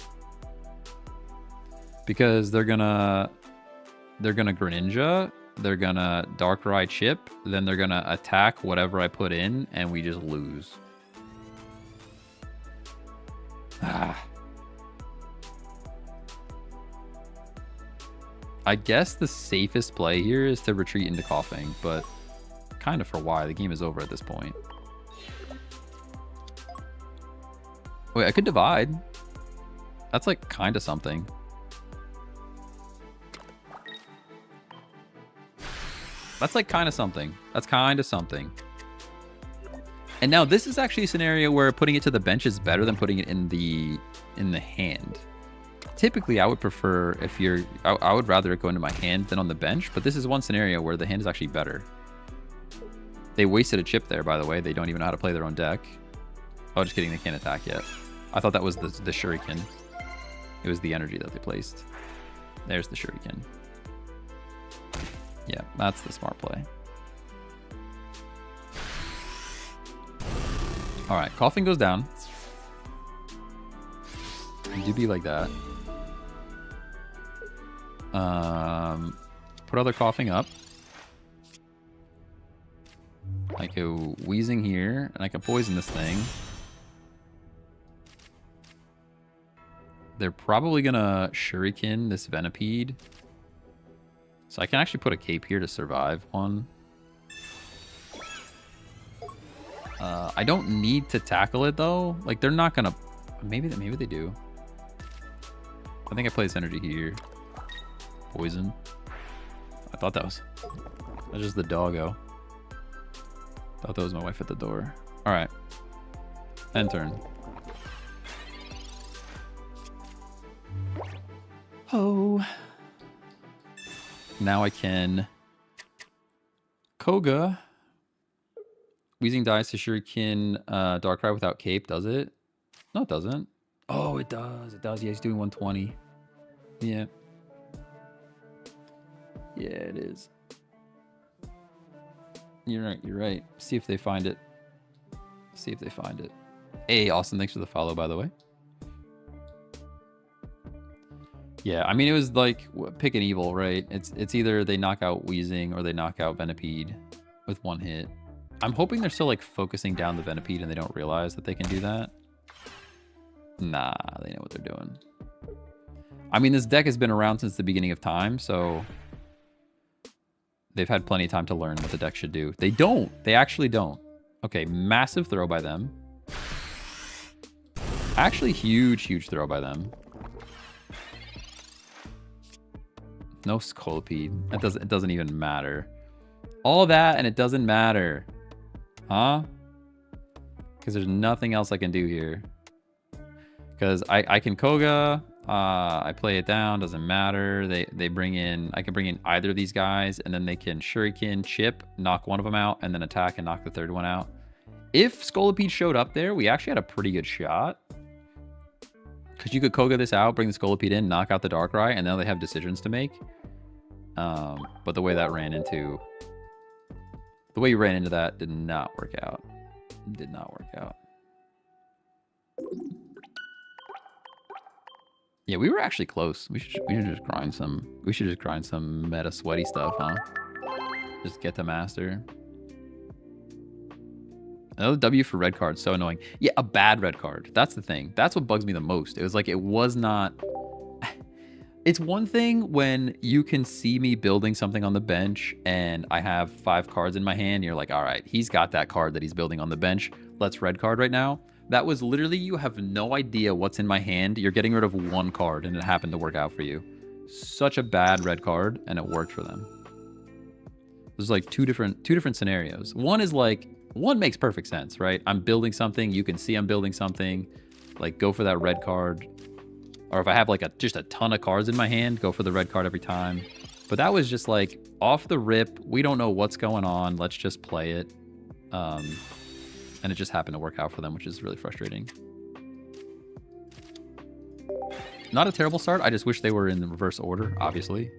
Because they're gonna Greninja, they're gonna Darkrai chip, then they're gonna attack whatever I put in, and we just lose. Ah. I guess the safest play here is to retreat into Coughing, but kind of for why. The game is over at this point. Wait, I could divide. That's like kind of something. That's like kind of something. That's kind of something. And now this is actually a scenario where putting it to the bench is better than putting it in the hand. Typically, I would prefer if you're... I would rather it go into my hand than on the bench, but this is one scenario where the hand is actually better. They wasted a chip there, by the way. They don't even know how to play their own deck. Oh, just kidding. They can't attack yet. I thought that was the Shuriken. It was the energy that they placed. There's the Shuriken. Yeah, that's the smart play. All right, coughing goes down. You do be like that. Put other coughing up. I go wheezing here, and I can poison this thing. They're probably gonna shuriken this Venipede. So I can actually put a cape here to survive one. I don't need to tackle it though. Like they're not gonna. Maybe they do. I think I play this energy here. Poison. I thought that's just the doggo. Thought that was my wife at the door. All right. End turn. Oh. Now I can Koga. Wheezing dies to Shuriken Darkrai without cape, does it? No, it doesn't. Oh, it does. It does. Yeah, he's doing 120. Yeah. Yeah, it is. You're right. You're right. See if they find it. See if they find it. Hey, Austin, thanks for the follow, by the way. Yeah, I mean, it was like pick an evil, right? It's either they knock out Wheezing or they knock out Venipede with one hit. I'm hoping they're still like focusing down the Venipede and they don't realize that they can do that. Nah, they know what they're doing. I mean, this deck has been around since the beginning of time, so they've had plenty of time to learn what the deck should do. They don't. They actually don't. Okay, massive throw by them. Actually, huge throw by them. No Scolipede. It doesn't even matter. All that and it doesn't matter. Huh? Because there's nothing else I can do here. Because I can Koga. I play it down. Doesn't matter. They bring in... I can bring in either of these guys. And then they can Shuriken, chip, knock one of them out. And then attack and knock the third one out. If Scolipede showed up there, we actually had a pretty good shot. Because you could Koga this out, bring the Scolipede in, knock out the Darkrai, and now they have decisions to make. But the way that ran into... The way you ran into that did not work out. Did not work out. Yeah, we were actually close. We should just grind some... We should just grind some meta sweaty stuff, huh? Just get to master. Another W for red card. So annoying. Yeah, a bad red card. That's the thing. That's what bugs me the most. It was like, it was not... It's one thing when you can see me building something on the bench and I have 5 cards in my hand. You're like, all right, he's got that card that he's building on the bench. Let's red card right now. That was literally, you have no idea what's in my hand. You're getting rid of 1 card and it happened to work out for you. Such a bad red card and it worked for them. There's like two different scenarios. One is like, one makes perfect sense, right? I'm building something. You can see I'm building something. Like, go for that red card. Or if I have like just a ton of cards in my hand, go for the red card every time. But that was just like off the rip. We don't know what's going on. Let's just play it. And it just happened to work out for them, which is really frustrating. Not a terrible start. I just wish they were in the reverse order, obviously.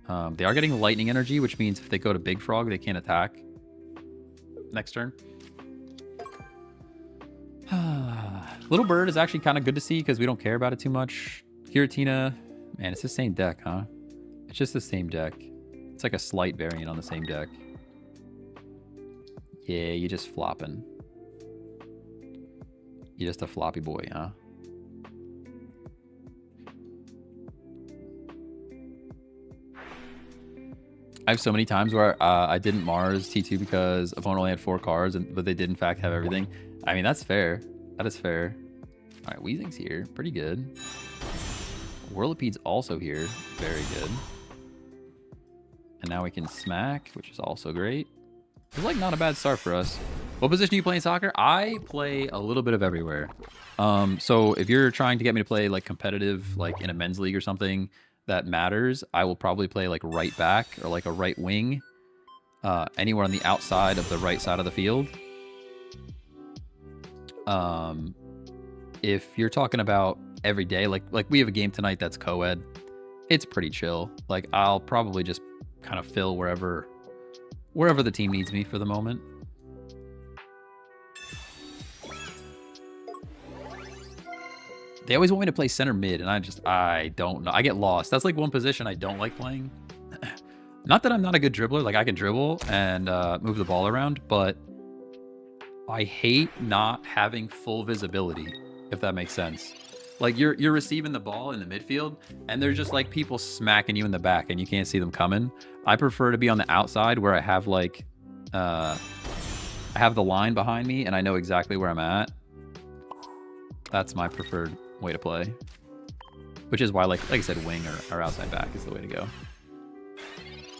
They are getting lightning energy, which means if they go to Big Frog, they can't attack next turn. Little Bird is actually kind of good to see because we don't care about it too much. Giratina, man, it's the same deck, huh? It's just the same deck. It's like a slight variant on the same deck. Yeah, you just flopping. You're just a floppy boy, huh? I have so many times where I didn't Mars T2 because opponent only had 4 cards, but they did in fact have everything. I mean, that's fair. That is fair. All right, Weezing's here. Pretty good. Whirlipede's also here. Very good. And now we can smack, which is also great. It's like not a bad start for us. What position do you play in soccer? I play a little bit of everywhere. So if you're trying to get me to play like competitive, like in a men's league or something that matters, I will probably play like right back or like a right wing, anywhere on the outside of the right side of the field. If you're talking about every day, like we have a game tonight that's co-ed, It's pretty chill. Like, I'll probably just kind of fill wherever the team needs me for the moment. They always want me to play center mid, and I don't know. I get lost. That's like one position I don't like playing. Not that I'm not a good dribbler. Like, I can dribble and move the ball around, but I hate not having full visibility, if that makes sense. Like, you're receiving the ball in the midfield, and there's just, like, people smacking you in the back, and you can't see them coming. I prefer to be on the outside where I have, like, I have the line behind me, and I know exactly where I'm at. That's my preferred way to play. Which is why, like I said, wing or outside back is the way to go.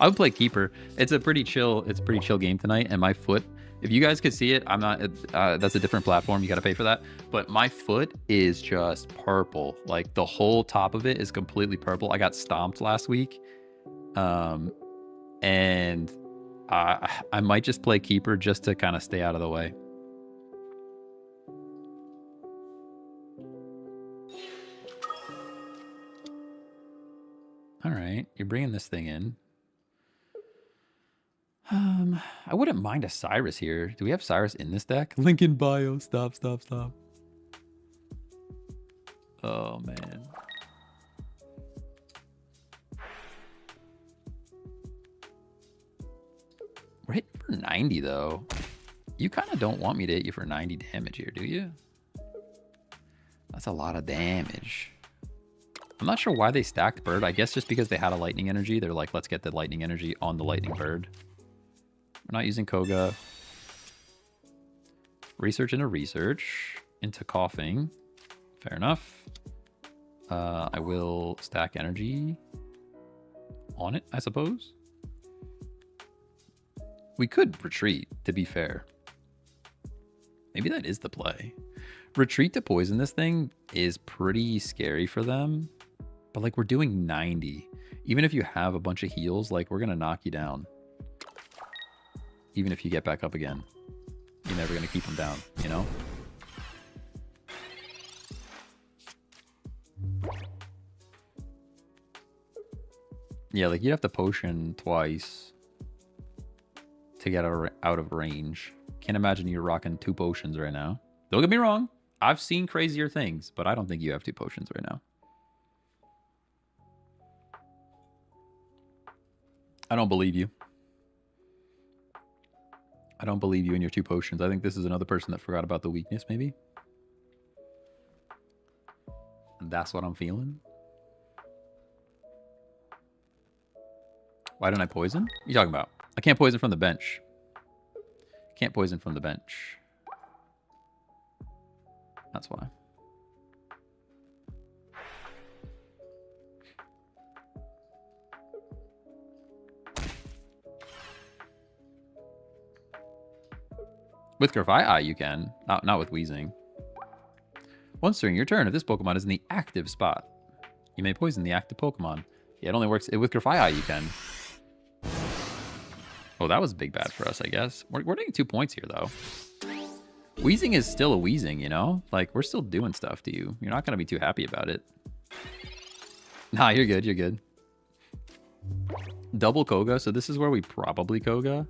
I would play keeper. It's a pretty chill game tonight, and my foot, if you guys could see it, I'm not, that's a different platform. You got to pay for that. But my foot is just purple. Like, the whole top of it is completely purple. I got stomped last week. And I might just play keeper just to kind of stay out of the way. All right, you're bringing this thing in. I wouldn't mind a Cyrus here. Do we have Cyrus in this deck? Link in bio. Stop. Oh, man. We're hitting for 90, though. You kind of don't want me to hit you for 90 damage here, do you? That's a lot of damage. I'm not sure why they stacked bird. I guess just because they had a lightning energy. They're like, let's get the lightning energy on the lightning bird. We're not using Koga. Research into coughing. Fair enough. I will stack energy on it, I suppose. We could retreat, to be fair. Maybe that is the play. Retreat to poison this thing is pretty scary for them. But, like, we're doing 90. Even if you have a bunch of heals, like, we're going to knock you down. Even if you get back up again. You're never going to keep them down, you know? Yeah, like, you'd have to potion twice to get out of range. Can't imagine you're rocking 2 potions right now. Don't get me wrong. I've seen crazier things, but I don't think you have 2 potions right now. I don't believe you. I don't believe you in your 2 potions. I think this is another person that forgot about the weakness, maybe. And that's what I'm feeling. Why didn't I poison? What are you talking about? I can't poison from the bench. Can't poison from the bench. That's why. With Grafai, you can. Not with Wheezing. Once during your turn, if this Pokemon is in the active spot, you may poison the active Pokemon. Yeah, it only works with Grafai, you can. Oh, that was big bad for us, I guess. We're getting 2 points here, though. Wheezing is still a Wheezing, you know? Like, we're still doing stuff to you. You're not going to be too happy about it. Nah, you're good. You're good. Double Koga. So this is where we probably Koga.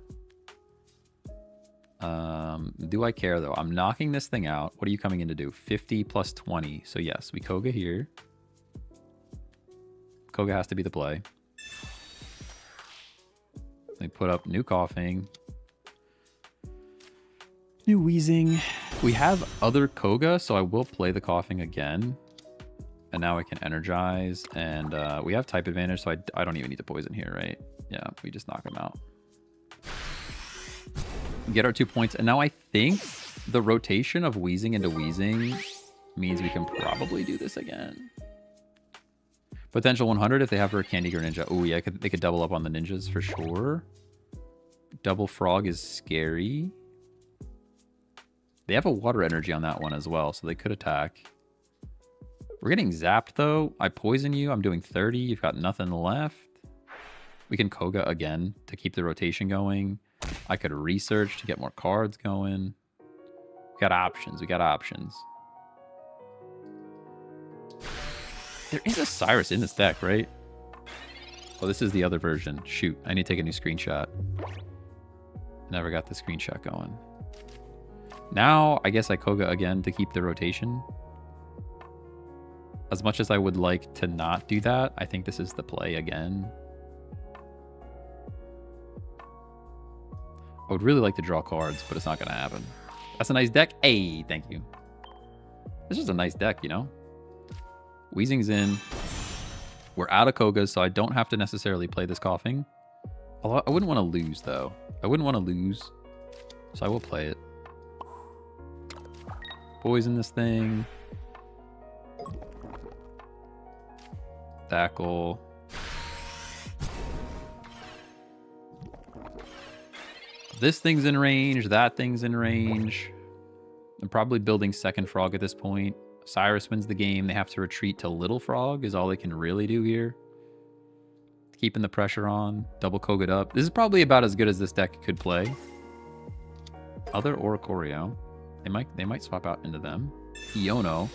Do I care, though? I'm knocking this thing out. What are you coming in to do? 50 plus 20. So, yes, we Koga here. Koga has to be the play. They put up new coughing. New Wheezing. We have other Koga, so I will play the coughing again. And now I can energize. And we have type advantage, so I don't even need to poison here, right? Yeah, we just knock them out. Get our 2 points. And now I think the rotation of Wheezing into Wheezing means we can probably do this again. Potential 100 if they have her Candy Greninja. Oh, yeah, they could double up on the ninjas for sure. Double Frog is scary. They have a water energy on that one as well, so they could attack. We're getting zapped, though. I poison you. I'm doing 30. You've got nothing left. We can Koga again to keep the rotation going. I could research to get more cards going. We got options. We got options. There is a Cyrus in this deck, right? Oh, this is the other version. Shoot, I need to take a new screenshot. Never got the screenshot going. Now, I guess I Koga again to keep the rotation. As much as I would like to not do that, I think this is the play again. I would really like to draw cards, but it's not going to happen. That's a nice deck. Hey, thank you. This is a nice deck, you know? Weezing's in. We're out of Kogas, so I don't have to necessarily play this Coughing. Although I wouldn't want to lose, though. I wouldn't want to lose, so I will play it. Poison this thing. Tackle. This thing's in range. That thing's in range. I'm probably building second frog at this point. Cyrus wins the game. They have to retreat to Little Frog is all they can really do here. Keeping the pressure on. Double Koga up. This is probably about as good as this deck could play. Other Oricorio. They might swap out into them. Iono.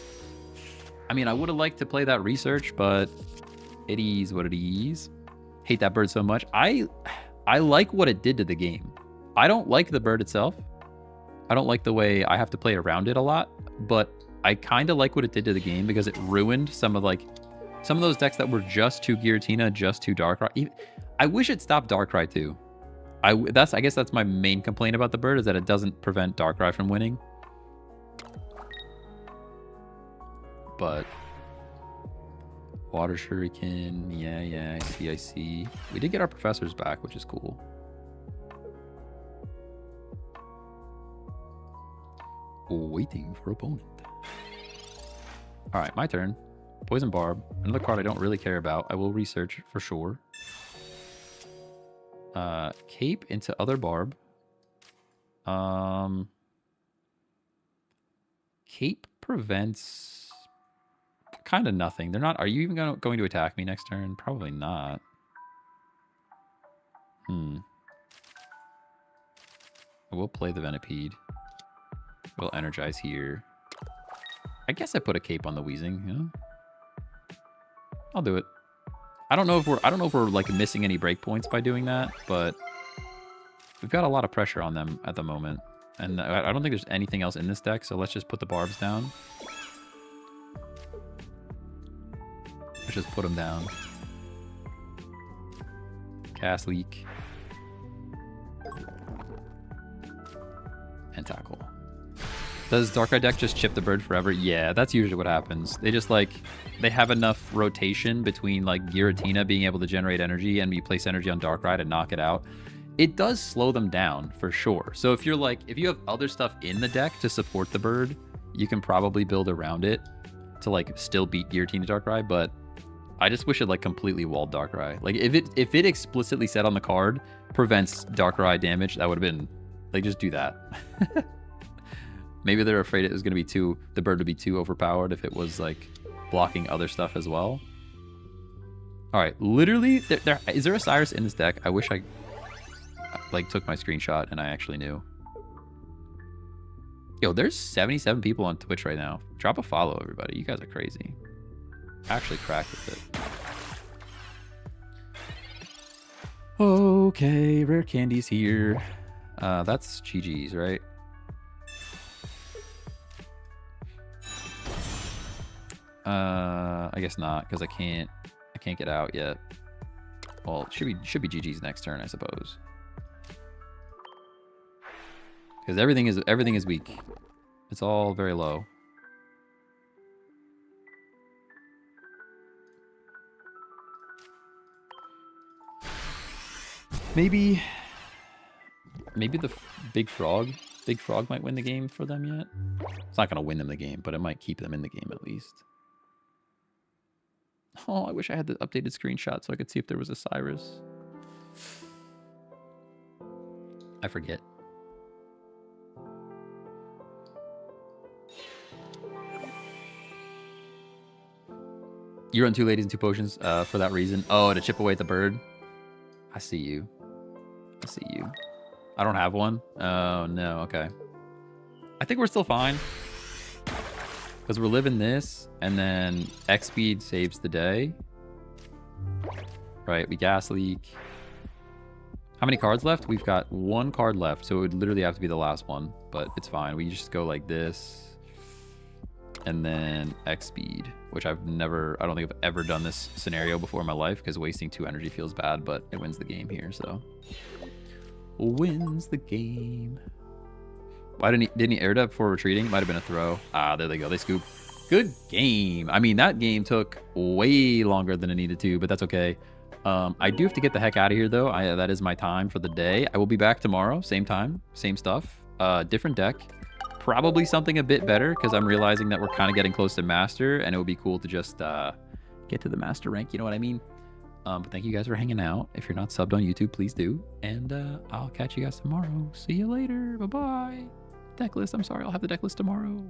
I mean, I would have liked to play that research, but it is what it is. Hate that bird so much. I like what it did to the game. I don't like the bird itself. I don't like the way I have to play around it a lot, but I kind of like what it did to the game because it ruined some of those decks that were just too Giratina, just too Darkrai. I wish it stopped Darkrai too. I guess that's my main complaint about the bird is that it doesn't prevent Darkrai from winning. But Water Shuriken, yeah, I see. We did get our professors back, which is cool. Waiting for opponent. All right, my turn. Poison Barb, another card I don't really care about. I will research for sure. Cape into other Barb. Cape prevents kind of nothing. They're not. Are you even going to attack me next turn? Probably not. I will play the Venipede. We'll energize here. I guess I put a cape on the Weezing, you know? I'll do it. I don't know if we're like missing any breakpoints by doing that, but we've got a lot of pressure on them at the moment. And I don't think there's anything else in this deck, so let's just put the Barbs down. Let's just put them down. Cast Leak. And tackle. Does Darkrai deck just chip the bird forever? Yeah, that's usually what happens. They just they have enough rotation between like Giratina being able to generate energy and you place energy on Darkrai to knock it out. It does slow them down for sure. So if you have other stuff in the deck to support the bird, you can probably build around it to still beat Giratina Darkrai, but I just wish it completely walled Darkrai. If it explicitly said on the card prevents Darkrai damage, that would have been just do that. Maybe they're afraid it was going to be the bird would be too overpowered if it was blocking other stuff as well. All right, literally, is there a Cyrus in this deck? I wish I took my screenshot and I actually knew. Yo, there's 77 people on Twitch right now. Drop a follow, everybody. You guys are crazy. I actually cracked with it. Okay, rare candies here. That's GG's, right? I guess not, because I can't get out yet. Well, it should be GG's next turn, I suppose. Because everything is weak. It's all very low. Maybe the Big Frog might win the game for them yet. It's not going to win them the game, but it might keep them in the game at least. Oh, I wish I had the updated screenshot so I could see if there was a Cyrus. I forget. You run 2 ladies and 2 potions for that reason. Oh, to chip away at the bird. I see you. I don't have one. Oh, no. Okay. I think we're still fine. Because we're living this, and then X-Speed saves the day. right? We gas leak. How many cards left? We've got 1 card left, so it would literally have to be the last one, but it's fine. We just go like this. And then X speed, which I don't think I've ever done this scenario before in my life, because wasting 2 energy feels bad, but it wins the game here, so. Wins the game. Why didn't he air dub before retreating? Might have been a throw. Ah, there they go. They scoop. Good game. I mean, that game took way longer than it needed to, but that's okay. I do have to get the heck out of here, though. That is my time for the day. I will be back tomorrow. Same time. Same stuff. Different deck. Probably something a bit better, because I'm realizing that we're kind of getting close to master, and it would be cool to just get to the master rank. You know what I mean? But thank you guys for hanging out. If you're not subbed on YouTube, please do. And I'll catch you guys tomorrow. See you later. Bye-bye. Deck list. I'm sorry. I'll have the deck list tomorrow.